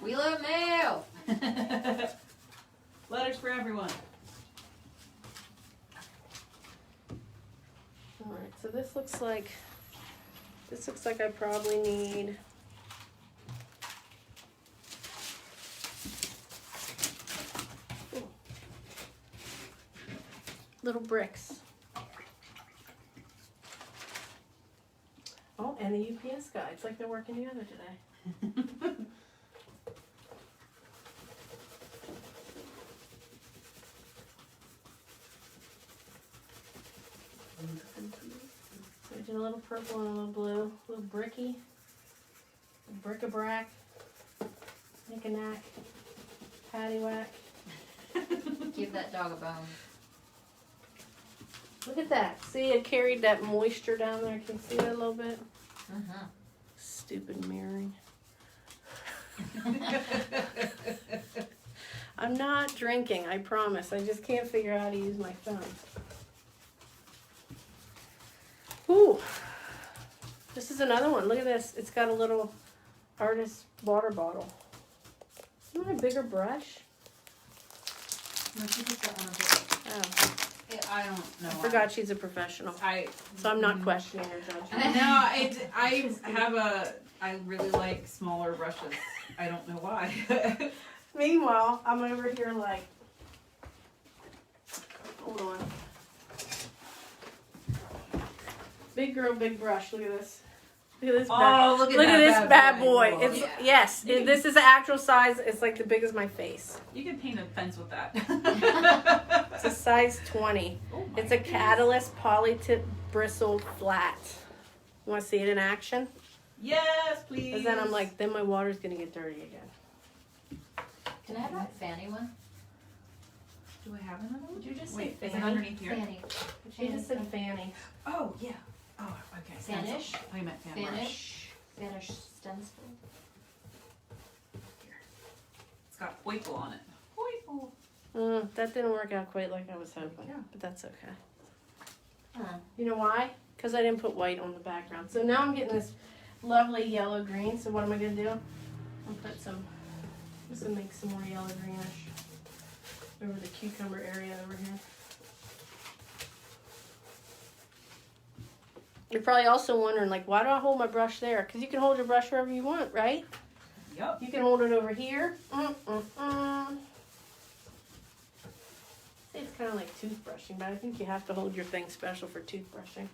S3: We love mail!
S1: Letters for everyone.
S2: All right, so this looks like I probably need little bricks. Oh, and the UPS guy. It's like they're working together today. So we did a little purple and a little blue, a little bricky, a bric-a-brac, knick-a-knack, paddywhack.
S3: Give that dog a bone.
S2: Look at that. See, it carried that moisture down there. Can you see that a little bit?
S3: Mm-hmm.
S2: Stupid mirroring. I'm not drinking, I promise. I just can't figure out how to use my phone. Ooh. This is another one. Look at this. It's got a little artist water bottle. You want a bigger brush?
S3: No, she just got one of those.
S2: Oh,
S1: I don't know.
S2: I forgot she's a professional. So I'm not questioning her judgment.
S1: No, I really like smaller brushes. I don't know why.
S2: Meanwhile, I'm over here like, hold on. Big girl, big brush. Look at this. Look at this.
S1: Oh, look at
S2: Look
S1: that
S2: at this
S1: bad
S2: bad
S1: boy.
S2: boy.
S1: Oh,
S2: It's
S1: yeah.
S2: yes. This is the actual size. It's like the big as my face.
S1: You can paint a fence with that.
S2: It's a size 20.
S1: Oh my
S2: It's a
S1: goodness.
S2: Catalyst Poly-Tip Bristle Flat. You want to see it in action?
S1: Yes, please.
S2: Because then I'm like, then my water's gonna get dirty again.
S3: Can I have that Fanny one?
S1: Do I have another one?
S2: Did you just say
S1: Wait, is it
S2: Fanny?
S1: underneath here?
S3: Fanny.
S2: She just said Fanny.
S1: Oh, yeah. Oh, okay.
S3: Spanish?
S1: Stencil. Oh, you meant fan brush.
S3: Spanish. Spanish stencil.
S1: It's got foible on it. Foible.
S2: That didn't work out quite like I was hoping,
S1: Yeah.
S2: but that's okay.
S3: Huh.
S2: You know why? Because I didn't put white on the background. So now I'm getting this lovely yellow green. So what am I going to do? I'll put some, just to make some more yellow greenish over the cucumber area over here. You're probably also wondering, like, why do I hold my brush there? Because you can hold your brush wherever you want, right?
S1: Yep.
S2: You can hold it over here. See, it's kind of like toothbrushing, but I think you have to hold your thing special for toothbrushing.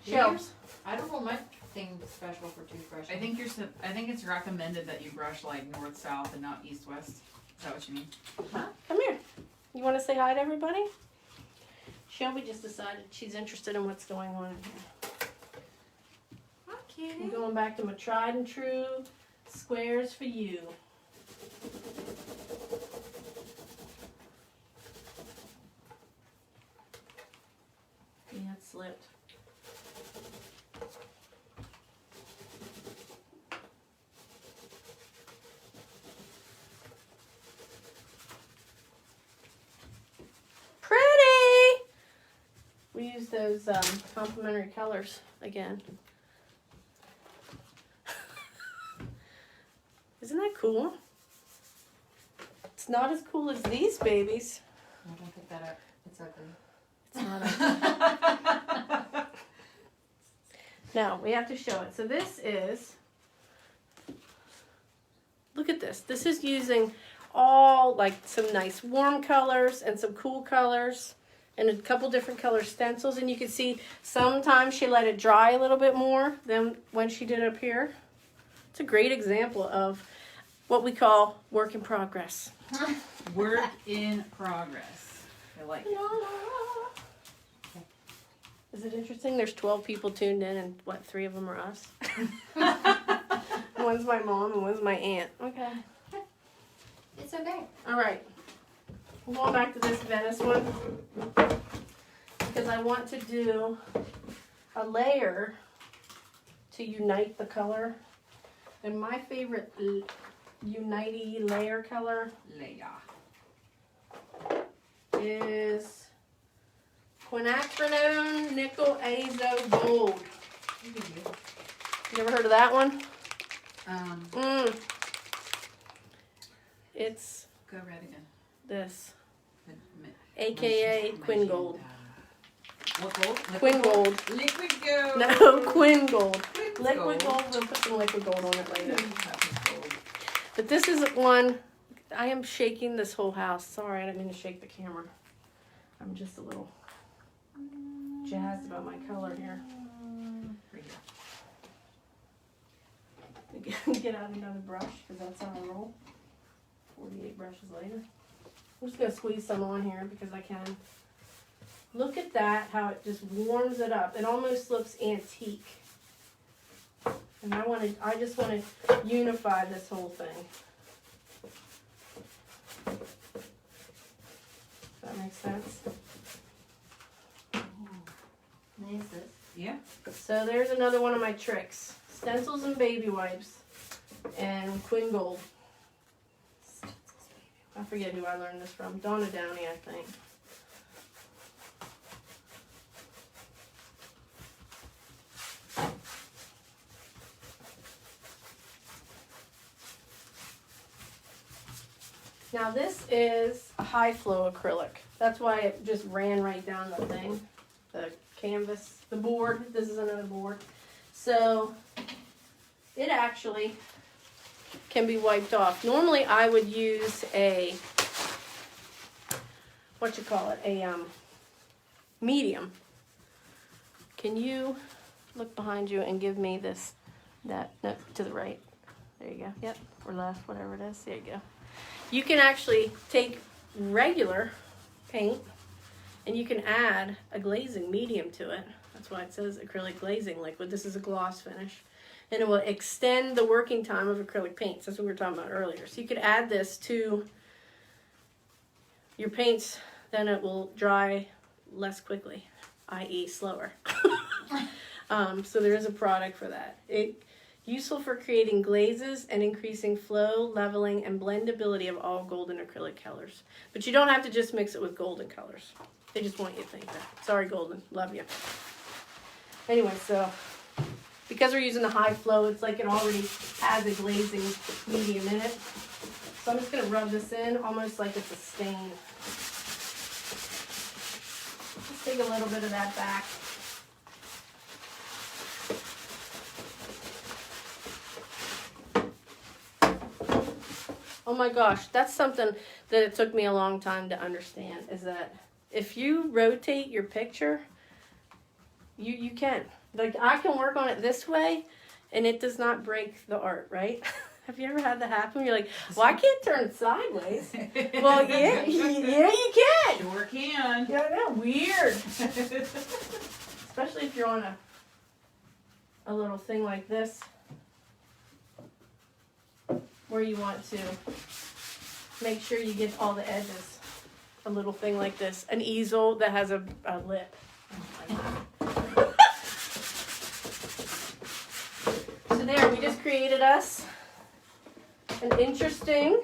S2: Shelves.
S3: I don't hold my thing special for toothbrushing.
S1: I think it's recommended that you brush like north south and not east west. Is that what you mean?
S2: Come here. You want to say hi to everybody? Shelby just decided she's interested in what's going on in here. I'm going back to my tried and true squares for you. use those complementary colors again. Isn't that cool? It's not as cool as these babies.
S3: No, don't pick that up. It's ugly.
S2: It's not ugly. No, we have to show it. So this is, look at this. This is using all like some nice warm colors and some cool colors and a couple different color stencils. And you can see sometimes she let it dry a little bit more than when she did it up here. It's a great example of what we call work in progress.
S1: Work in progress. I like it.
S2: Is it interesting? There's 12 people tuned in and what, 3 of them are us? One's my mom and one's my aunt. Okay.
S3: It's okay.
S2: All right. I'm going back to this Venice one because I want to do a layer to unite the color. And my favorite unite layer color is Quinacridone Nickel Azo Gold. You ever heard of that one? It's
S1: Go right again.
S2: this, aka Quin Gold.
S1: What gold?
S2: Quin Gold.
S1: Liquid gold.
S2: No, Quin Gold.
S1: Quin
S2: Liquid gold. We'll put some liquid gold on it later. But this is one. I am shaking this whole house. Sorry, I didn't mean to shake the camera. I'm just a little jazzed about my color here. Get out another brush because that's how I roll. 48 brushes later. I'm just going to squeeze some on here because I can. Look at that, how it just warms it up. It almost looks antique. And I just want to unify this whole thing. Does that make sense?
S3: Nice.
S1: Yeah.
S2: So there's another one of my tricks. Stencils and baby wipes and Quin Gold. I forget who I learned this from. Donna Downey, I think. Now this is a high flow acrylic. That's why it just ran right down the thing. The canvas, the board. This is another board. So it actually can be wiped off. Normally I would use a, a medium. Can you look behind you and give me this, no, to the right. There you go. Yep, or left, whatever it is. There you go. You can actually take regular paint and you can add a glazing medium to it. That's why it says acrylic glazing liquid. This is a gloss finish. And it will extend the working time of acrylic paints. That's what we were talking about earlier. So you could add this to your paints, then it will dry less quickly, i.e. slower. So there is a product for that. Useful for creating glazes and increasing flow, leveling, and blendability of all golden acrylic colors. But you don't have to just mix it with golden colors. They just want you to think that. Sorry, golden. Love you. Anyway, so because we're using the high flow, it's like it already has a glazing medium in it. So I'm just going to rub this in almost like it's a stain. Just take a little bit of that back. Oh my gosh, that's something that it took me a long time to understand, is that if you rotate your picture, you can. Like, I can work on it this way, and it does not break the art, right? Have you ever had that happen? You're like, well, I can't turn it sideways. Well, yeah, you can.
S1: Sure can.
S2: Yeah, I know, weird. Especially if you're on a little thing like this, where you want to make sure you get all the edges. A little thing like this. An easel that has a lip. So there, we just created us an interesting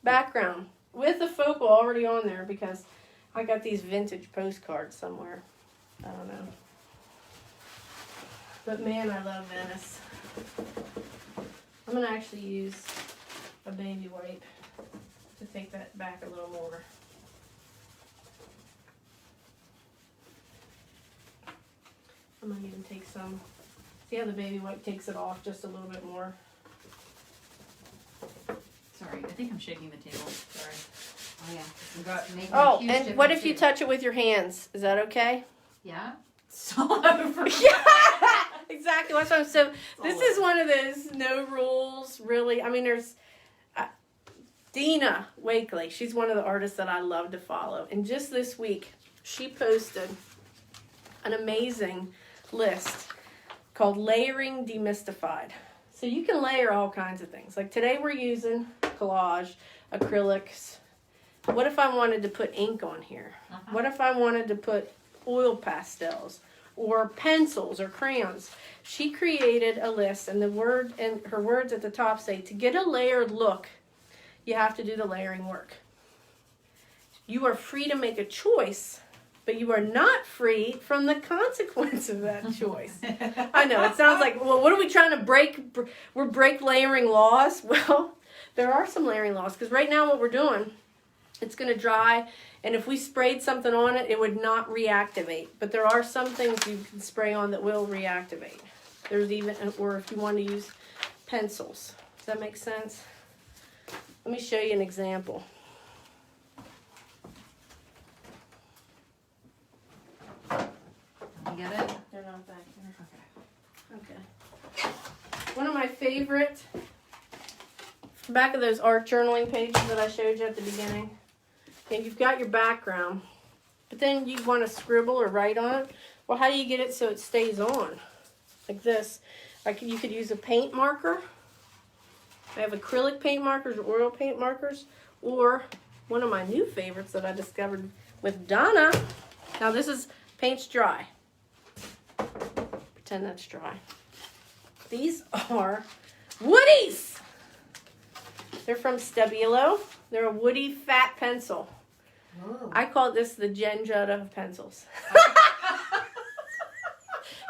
S2: background with the focal already on there because I got these vintage postcards somewhere. I don't know. But man, I love Venice. I'm gonna actually use a baby white to take that back a little more. I'm gonna even take some, see how the baby white takes it off just a little bit more.
S1: Sorry, I think I'm shaking the table. Sorry.
S3: Oh yeah.
S1: We got-
S3: It's making a
S2: Oh,
S3: huge
S2: and what
S3: difference
S2: if you
S3: too.
S2: touch it with your hands? Is that okay?
S3: Yeah.
S1: It's all over.
S2: Yeah, exactly. That's what I'm so. This is one of those no rules, really. I mean, there's Dina Wakely. She's one of the artists that I love to follow. And just this week, she posted an amazing list called Layering Demystified. So you can layer all kinds of things. Like today we're using collage, acrylics. What if I wanted to put ink on here? What if I wanted to put oil pastels or pencils or crayons? She created a list, and her words at the top say, to get a layered look, you have to do the layering work. You are free to make a choice, but you are not free from the consequence of that choice. I know, it sounds like, well, what are we trying to break? We're break layering laws? Well, there are some layering laws, because right now what we're doing, it's going to dry, and if we sprayed something on it, it would not reactivate. But there are some things you can spray on that will reactivate. There's even, or if you want to use pencils. Does that make sense? Let me show you an example.
S3: You get it?
S2: They're not back there. Okay. One of my favorite, back of those art journaling pages that I showed you at the beginning. And you've got your background, but then you want to scribble or write on it. Well, how do you get it so it stays on? Like this. You could use a paint marker. I have acrylic paint markers or oil paint markers. Or one of my new favorites that I discovered with Donna. Now this is paint's dry. Pretend that's dry. These are woodies. They're from Stabilo. They're a woody fat pencil.
S3: Ooh.
S2: I call this the Jen Judd of pencils.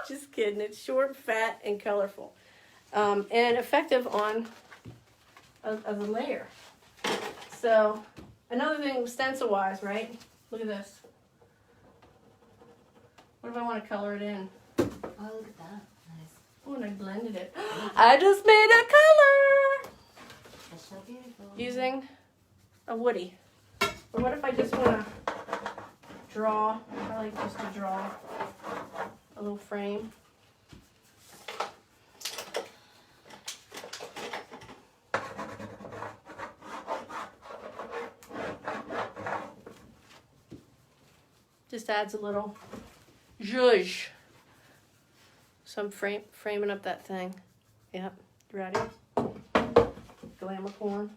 S2: Just kidding. It's short, fat, and colorful. And effective on a layer. So, another thing stencil-wise, right? Look at this. What if I want to color it in?
S3: Oh, look at that. Nice.
S2: Oh, and I blended it. I just made a color!
S3: That's so beautiful.
S2: Using a woody. Or what if I just want to draw? I like just to draw a little frame. Just adds a little zhuzh. So I'm framing up that thing. Yep, you ready? Glamour corn.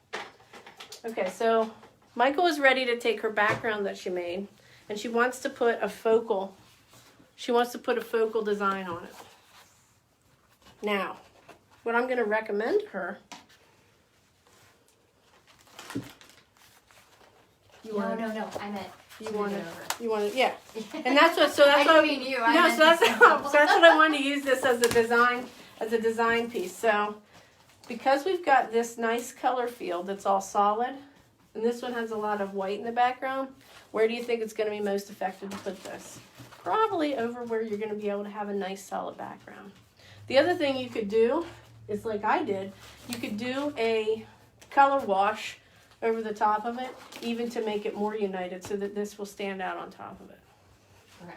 S2: Okay, so Michael is ready to take her background that she made, and she wants to put a focal. She wants to put a focal design on it. Now, what I'm going to recommend to her.
S3: No. I meant.
S2: You want
S3: it
S2: it.
S3: over.
S2: You want it. Yeah. And that's what. So that's
S3: I
S2: what.
S3: didn't mean you.
S2: No,
S3: I meant
S2: so that's
S3: the
S2: so that's what I wanted to use this as a design piece. So because we've got this nice color field that's all solid, and this one has a lot of white in the background, where do you think it's going to be most effective to put this? Probably over where you're going to be able to have a nice solid background. The other thing you could do is, like I did, you could do a color wash over the top of it, even to make it more united, so that this will stand out on top of it.
S3: Okay.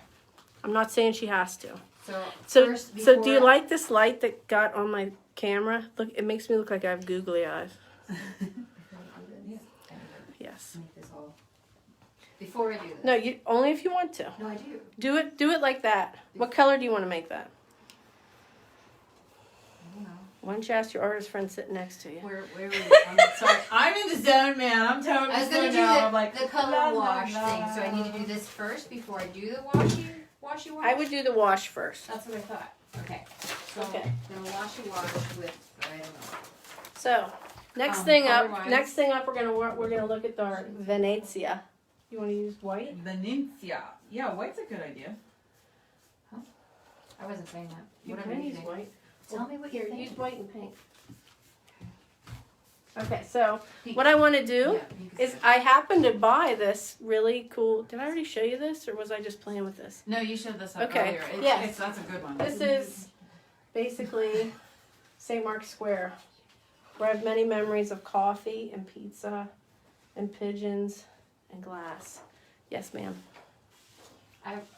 S2: I'm not saying she has to.
S3: So
S2: So
S3: first,
S2: do you
S3: before-
S2: like this light that got on my camera? Look, it makes me look like I have googly eyes. Yes.
S3: Make this all. Before I do this.
S2: No, you only if you want to.
S3: No, I do.
S2: Do it like that. What color do you want to make that?
S3: I don't know.
S2: Why don't you ask your artist friend sitting next to you?
S1: Where were we? I'm sorry. I'm in the zone, man. I'm totally
S3: I was gonna do
S1: now. I'm like,
S3: the color
S1: la, la,
S3: wash
S1: la,
S3: thing,
S1: la,
S3: so I need to do this first before I do the washy wash.
S2: I would do the wash first.
S3: That's what I thought. Okay. So
S2: Okay.
S3: I'm gonna wash with I don't know.
S2: So next thing
S3: color-wise.
S2: up, we're gonna look at our Venezia. You want to use white?
S1: Venezia. Yeah, white's a good idea.
S3: I wasn't saying that.
S2: You
S3: Whatever
S2: can
S3: you
S2: use
S3: think.
S2: white.
S3: Tell me what you
S2: Here,
S3: think.
S2: use white and pink. Okay, so
S1: Pink.
S2: what I want to do
S1: Yeah, pink
S2: is
S1: good.
S2: I happened to buy this really cool. Did I already show you this, or was I just playing with this?
S1: No, you showed this up
S2: Okay,
S1: earlier.
S2: yes.
S1: That's a good one.
S2: This is basically St. Mark's Square, where I have many memories of coffee and pizza and pigeons and glass. Yes, ma'am.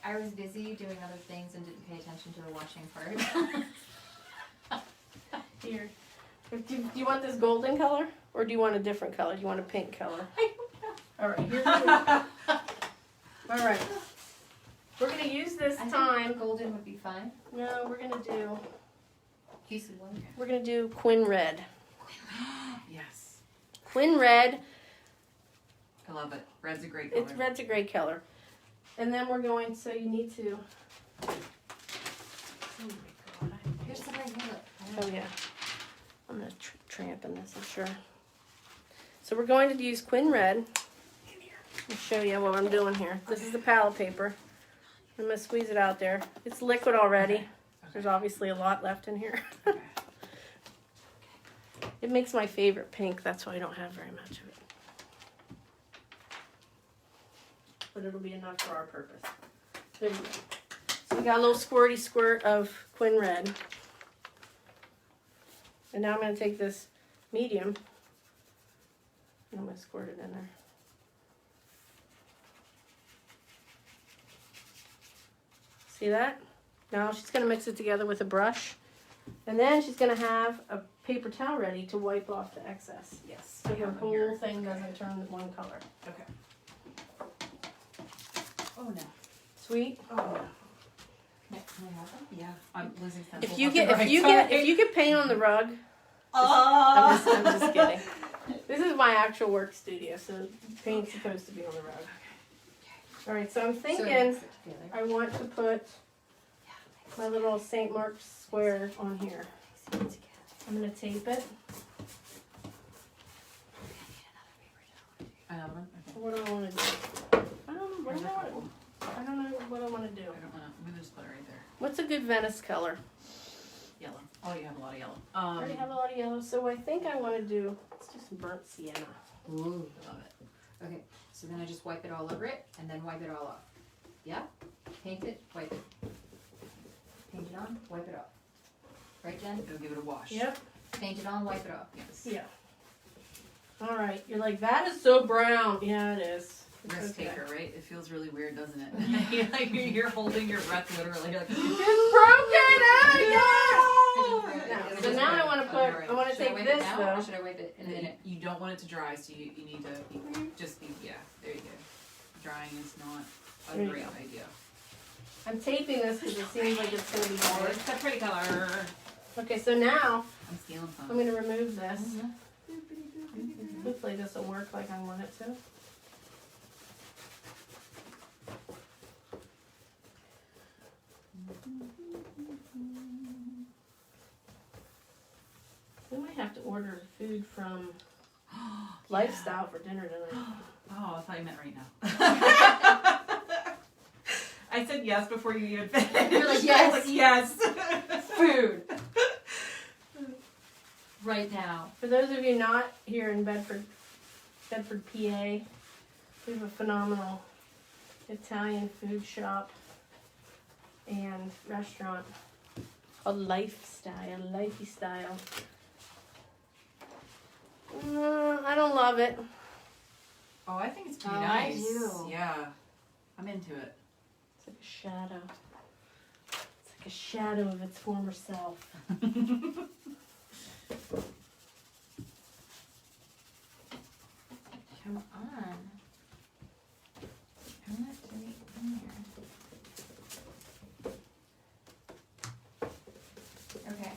S3: I was busy doing other things and didn't pay attention to the washing part.
S2: Here. Do you want this golden color, or do you want a different color? Do you want a pink color? All right, here we go. All right. We're going to use this
S3: I
S2: time.
S3: think golden would be fine.
S2: No, we're going to do
S3: one.
S2: We're going to do Quin Red.
S1: Yes.
S2: Quin Red.
S1: I love it. Red's a great color.
S2: Red's a great color. And then we're going, so you need to, oh my God.
S3: Here's some right here.
S2: Oh yeah. I'm going to tramp in this, I'm sure. So we're going to use Quin Red. I'll show you what I'm doing here. This is the palette paper. I'm going to squeeze it out there. It's liquid already.
S1: Okay.
S2: There's obviously a lot left in here.
S1: Okay.
S2: It makes my favorite pink. That's why I don't have very much of it. But it'll be enough for our purpose. There you go. So we got a little squirty squirt of Quin Red. And now I'm going to take this medium and I'm going to squirt it in there. See that? Now she's going to mix it together with a brush. And then she's going to have a paper towel ready to wipe off the excess.
S1: Yes.
S2: So
S1: I
S2: the
S1: have them
S2: whole
S1: here.
S2: thing doesn't turn one color.
S1: Okay. Oh no.
S2: Sweet?
S1: Oh no.
S3: Can I have them?
S1: Yeah. I'm losing stencils.
S2: If you
S1: left and
S2: get
S1: right.
S2: if you get paint on the rug,
S1: Oh.
S2: I'm just kidding. This is my actual work studio, so paint's supposed to be on the rug. All right, so I'm thinking
S3: mix it together.
S2: I want to put my little St. Mark's Square on here. I'm gonna tape it.
S1: Another one. Okay.
S2: What do I want to do? I don't know what I want to do.
S1: I don't want to. I'm gonna just put it right there.
S2: What's a good Venice color?
S1: Yellow. Oh, you have a lot of yellow.
S2: I already have a lot of yellow, so I think I want to do. Let's do some burnt sienna.
S3: Ooh, I love it. Okay, so then I just wipe it all over it and then wipe it all off. Yeah? Paint it, wipe it. Paint it on, wipe it off. Right, Jen?
S1: It'll give it a wash.
S2: Yep.
S3: Paint it on, wipe it off.
S1: Yes.
S2: Yeah. All right. You're like, that is so brown. Yeah, it is. It's
S1: Risk
S2: okay.
S1: taker, right? It feels really weird, doesn't it? you're holding your breath literally. You're like,
S2: It's broken. Oh,
S3: Pigeon
S2: yeah.
S3: fruit.
S2: No, so now I want to put. I want to
S3: Should I
S2: take
S3: wipe
S2: this
S3: it now
S2: though.
S3: or should I wipe it in a minute?
S1: You don't want it to dry, so you need to just be, yeah, there you go. Drying is not a
S2: There you
S1: great
S2: go.
S1: idea.
S2: I'm taping this because it seems like it's going to be
S1: Oh,
S2: hard.
S1: it's a pretty color.
S2: Okay, so now
S1: I'm stealing
S2: I'm
S1: some.
S2: going to remove this.
S3: Mm-hmm.
S2: Hopefully this will work like I want it to. We might have to order food from Lifestyle for dinner tonight.
S1: Oh, I thought you meant right now. I said yes before you even finished.
S3: You're like,
S1: I was like, yes.
S3: Food. Right now.
S2: For those of you not here in Bedford, PA, we have a phenomenal Italian food shop and restaurant called Lifestyle. I don't love it.
S1: Oh, I think it's pretty
S3: Oh, I
S1: nice.
S3: do.
S1: Yeah. I'm into it.
S2: It's like a shadow. It's like a shadow of its former self.
S3: Come on. How much do we in here? Okay.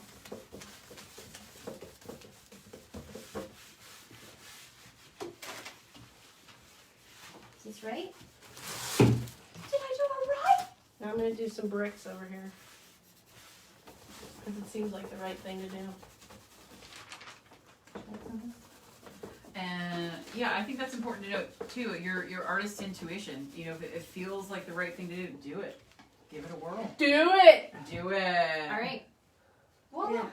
S3: Is this right? Did I do it right?
S2: Now I'm going to do some bricks over here. Because it seems like the right thing to do.
S1: And yeah, I think that's important to note too. Your artist's intuition. You know, if it feels like the right thing to do it. Give it a whirl.
S2: Do it!
S1: Do it.
S3: All right. Voila.
S2: Yeah.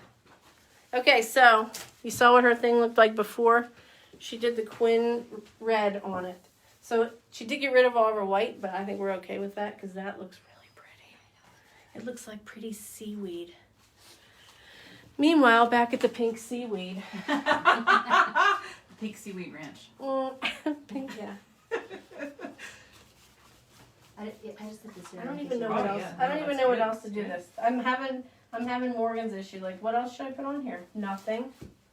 S2: Okay, so you saw what her thing looked like before? She did the Quinn red on it. So she did get rid of all of her white, but I think we're okay with that because that looks really pretty. It looks like pretty seaweed. Meanwhile, back at the pink seaweed.
S1: Pink Seaweed Ranch.
S2: Pink, yeah.
S3: I just did this.
S2: I don't even know what
S1: Oh,
S2: else.
S1: yeah.
S2: I don't
S1: No,
S2: even
S1: that's
S2: know what
S1: good.
S2: else to do
S1: That's
S2: this. I'm having Morgan's issue. Like, what else should I put on here? Nothing.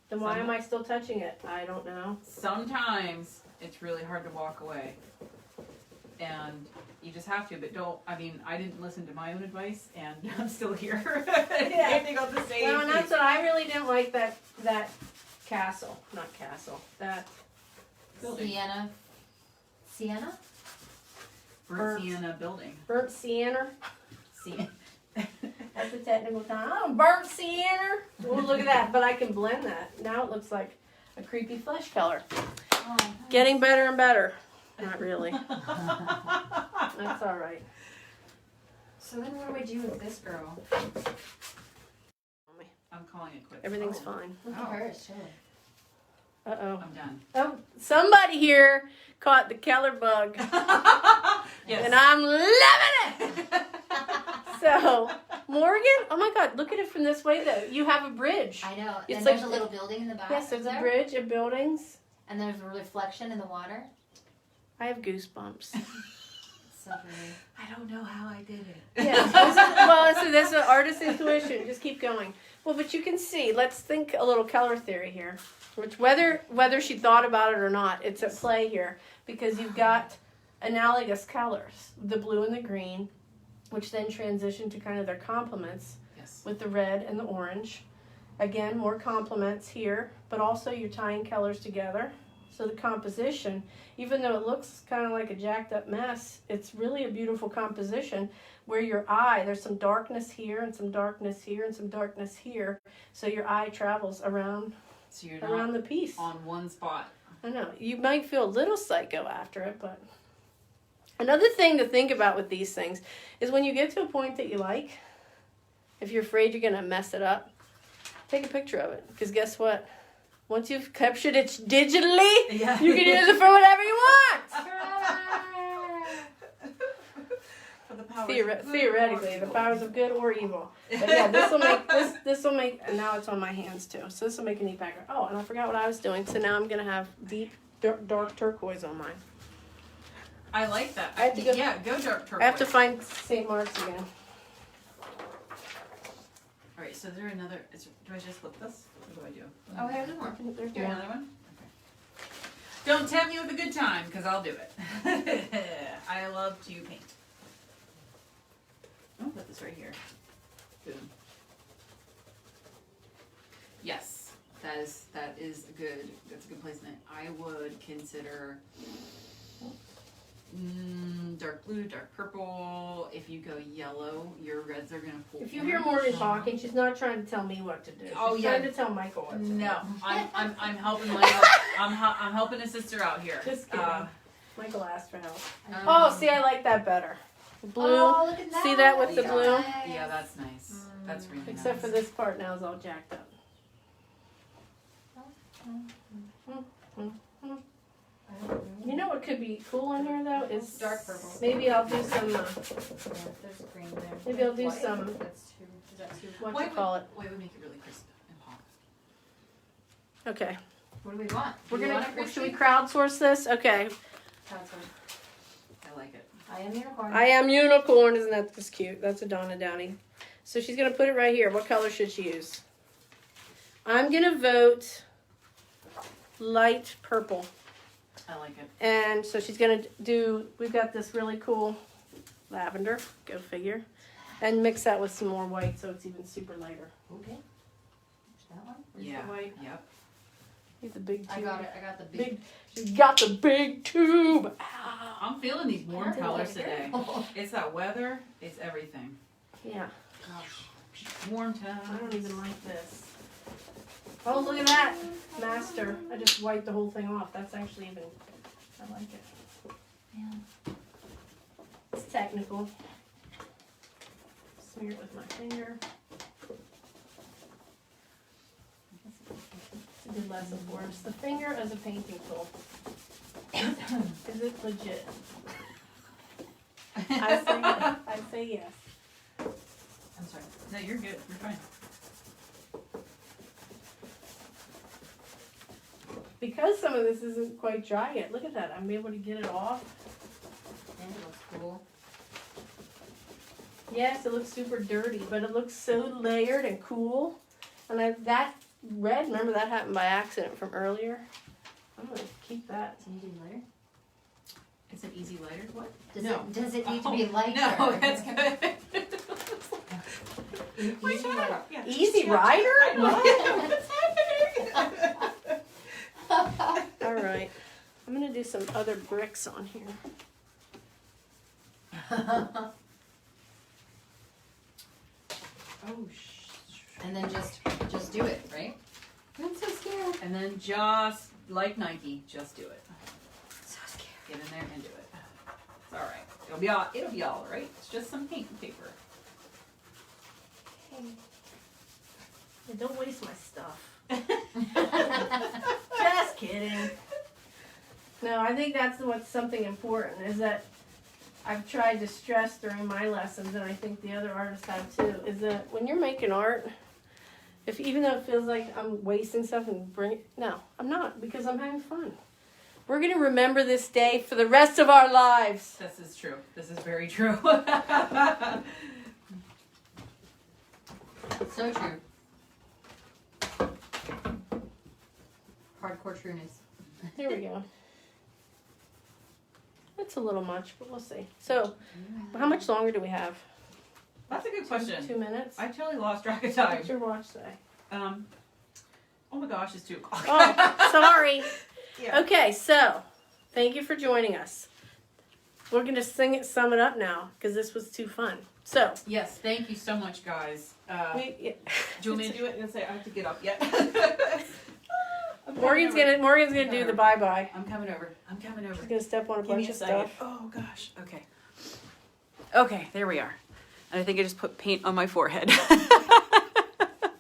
S2: Then why am I still touching it? I don't know.
S1: Sometimes it's really hard to walk away. And you just have to, but don't, I mean, I didn't listen to my own advice and I'm still here. I think on the same
S2: Well, and
S1: piece.
S2: that's what I really didn't like that castle. Not castle. That
S1: Building.
S3: Sienna?
S1: Burnt Sienna building.
S2: burnt sienna.
S1: Sienna.
S2: That's the technical term. Oh, burnt sienna. Well, look at that. But I can blend that. Now it looks like a creepy flesh color.
S3: Oh, nice.
S2: Getting better and better. Not really. That's all right.
S3: So then what do I do with this girl?
S1: I'm calling it quits.
S2: Everything's
S1: Oh.
S2: fine.
S3: Look at her, it's chilly.
S2: Uh-oh.
S1: I'm done.
S2: Oh, somebody here caught the Keller bug.
S1: Yes.
S2: And I'm loving it. So, Morgan, oh my God, look at it from this way though. You have a bridge.
S3: I know.
S2: It's
S3: And
S2: like-
S3: there's a little building in the back.
S2: Yes, there's a
S3: there.
S2: bridge of buildings.
S3: And there's a reflection in the water.
S2: I have goosebumps.
S3: So pretty.
S1: I don't know how I did it.
S2: Yeah. This is an artist's intuition. Just keep going. Well, but you can see. Let's think a little color theory here. Which whether she thought about it or not, it's at play here because you've got analogous colors, the blue and the green, which then transition to kind of their complements
S1: Yes.
S2: with the red and the orange. Again, more complements here, but also you're tying colors together. So the composition, even though it looks kind of like a jacked up mess, it's really a beautiful composition where your eye, there's some darkness here and some darkness here and some darkness here. So your eye travels around
S1: So you're
S2: around
S1: not
S2: the piece.
S1: on one spot.
S2: I know. You might feel a little psycho after it, but another thing to think about with these things is when you get to a point that you like, if you're afraid you're going to mess it up, take a picture of it. Because guess what? Once you've captured it digitally,
S1: Yeah.
S2: you can use it for whatever you want.
S1: For the powers of good
S2: Theoretically,
S1: or
S2: the
S1: evil.
S2: powers of good or evil. But yeah, this will make, and now it's on my hands too. So this will make a neat background. Oh, and I forgot what I was doing. So now I'm gonna have deep, dark turquoise on mine.
S1: I like that.
S2: I have to go-
S1: Yeah, go dark turquoise.
S2: I have to find St. Mark's again.
S1: All right, so is there another? Do I just flip this? What do I do?
S3: Oh, there's more.
S2: There's
S1: Do
S2: more.
S1: another one? Okay. Don't tempt me with a good time, because I'll do it. I love to paint. I'll put this right here. Boom. Yes, that's a good placement. I would consider dark blue, dark purple. If you go yellow, your reds are gonna pull.
S2: If you hear Morgan talking, she's not trying to tell me what to do. She's
S1: Oh, yeah.
S2: trying to tell Michael what to do.
S1: No, I'm helping Layla. I'm helping a sister out here.
S2: Just kidding. Michael asked for help.
S3: Um,
S2: Oh, see, I like that better. Blue.
S3: Oh, look at that.
S2: See that with the
S1: Yeah.
S2: blue?
S1: Yeah, that's nice. That's really
S2: Except
S1: nice.
S2: for this part now is all jacked up. You know what could be cool in here though is
S3: Dark purple.
S2: maybe I'll do some.
S3: Yeah, there's green there.
S2: Maybe I'll do
S3: White.
S2: some.
S3: That's two. Is that two?
S2: What
S1: White
S2: you call it?
S1: White would make it really crisp and pop.
S2: Okay,
S3: What do we want?
S2: we're
S3: Do you
S2: gonna.
S3: want it
S2: Should we
S3: crispy?
S2: crowdsource this? Okay.
S3: That's one.
S1: I like it.
S3: I am unicorn.
S2: I am unicorn. Isn't that just cute? That's a Donna Downey. So she's gonna put it right here. What color should she use? I'm gonna vote light purple.
S1: I like it.
S2: And so she's gonna do. We've got this really cool lavender. Go figure. And mix that with some more white, so it's even super lighter.
S3: Okay. That one?
S2: Where's
S1: Yeah.
S2: the white?
S1: Yep.
S2: He's the big tube.
S3: I got it. I got the big.
S2: She's got the big tube. Ow.
S1: I'm feeling these warm
S3: I don't
S1: colors
S3: like
S1: today.
S3: it.
S1: It's that weather. It's everything.
S2: Yeah.
S1: Warm
S2: I
S1: time.
S2: don't even like this. Oh, look at that. Master. I just wiped the whole thing off. That's actually even, I like it.
S3: Yeah.
S2: It's technical. smear it with my finger. It's a good lesson for us. The finger as a painting tool. Is it legit? I say yes.
S1: I'm sorry. No, you're good. You're fine.
S2: Because some of this isn't quite dry yet. Look at that. I'm able to get it off.
S3: And it looks cool.
S2: Yes, it looks super dirty, but it looks so layered and cool. And that red, remember that happened by accident from earlier? I'm going to keep that.
S3: It's an easy lighter.
S1: It's an easy lighter. What?
S3: Does it need to be lighter?
S1: No, that's good.
S3: Easy lighter.
S1: Yeah.
S2: Easy Rider?
S1: What's happening?
S2: All right. I'm going to do some other bricks on here.
S1: Oh,
S3: And then just do it, right? I'm so scared.
S1: And then just like Nike, just do it.
S3: So scared.
S1: Get in there and do it. It's all right. It'll be all right. It's just some paint and paper.
S2: Okay. And don't waste my stuff. Just kidding. No, I think that's what's something important is that I've tried to stress during my lessons, and I think the other artists have too, is that when you're making art, even though it feels like I'm wasting stuff no, I'm not, because I'm having fun. We're going to remember this day for the rest of our lives.
S1: This is true. This is very true.
S3: So true. Hardcore trueness.
S2: Here we go. That's a little much, but we'll see. So, how much longer do we have?
S1: That's a good question.
S2: 2 minutes?
S1: I totally lost track of time.
S2: What's your watch say?
S1: Oh my gosh, it's 2 o'clock.
S2: Oh, sorry.
S1: Yeah.
S2: Okay, so thank you for joining us. We're going to sum it up now because this was too fun. So,
S1: Yes, thank you so much, guys. Do you want me to do it and say I have to get up yet?
S2: Morgan's gonna do the bye-bye.
S1: I'm coming over.
S2: She's gonna step on a bunch of stuff.
S1: Oh gosh. Okay. Okay, there we are. And I think I just put paint on my forehead.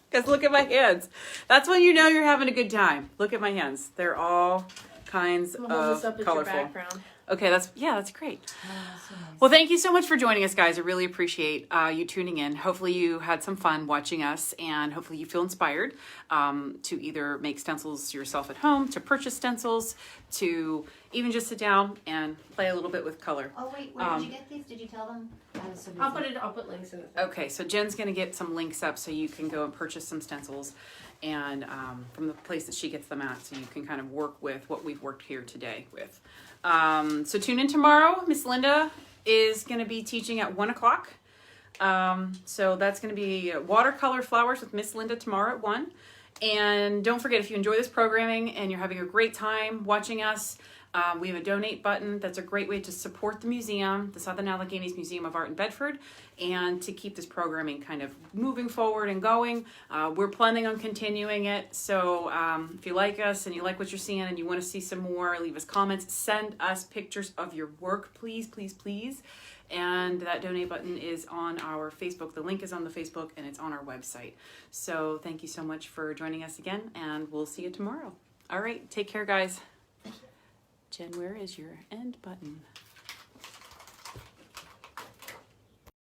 S1: Because look at my hands. That's when you know you're having a good time. Look at my hands. They're all kinds
S2: I'm gonna hold this
S1: of
S2: up as your
S1: colorful.
S2: background.
S1: Okay, that's great.
S3: Oh, so nice.
S1: Well, thank you so much for joining us, guys. I really appreciate you tuning in. Hopefully you had some fun watching us, and hopefully you feel inspired to either make stencils yourself at home, to purchase stencils, to even just sit down and play a little bit with color.
S3: Oh wait, where did you get these? Did you tell them? I was so busy.
S2: I'll put links in the thing.
S1: Okay, so Jen's going to get some links up so you can go and purchase some stencils and from the place that she gets them at, so you can kind of work with what we've worked here today with. So tune in tomorrow. Miss Linda is going to be teaching at 1 o'clock. So that's going to be watercolor flowers with Miss Linda tomorrow at 1. And don't forget, if you enjoy this programming and you're having a great time watching us, we have a donate button. That's a great way to support the museum, the Southern Alleghenies Museum of Art in Bedford, and to keep this programming kind of moving forward and going. We're planning on continuing it. So if you like us and you like what you're seeing and you want to see some more, leave us comments, send us pictures of your work, please, please, please. And that donate button is on our Facebook. The link is on the Facebook and it's on our website. So thank you so much for joining us again, and we'll see you tomorrow. All right, take care, guys. Jen, where is your end button?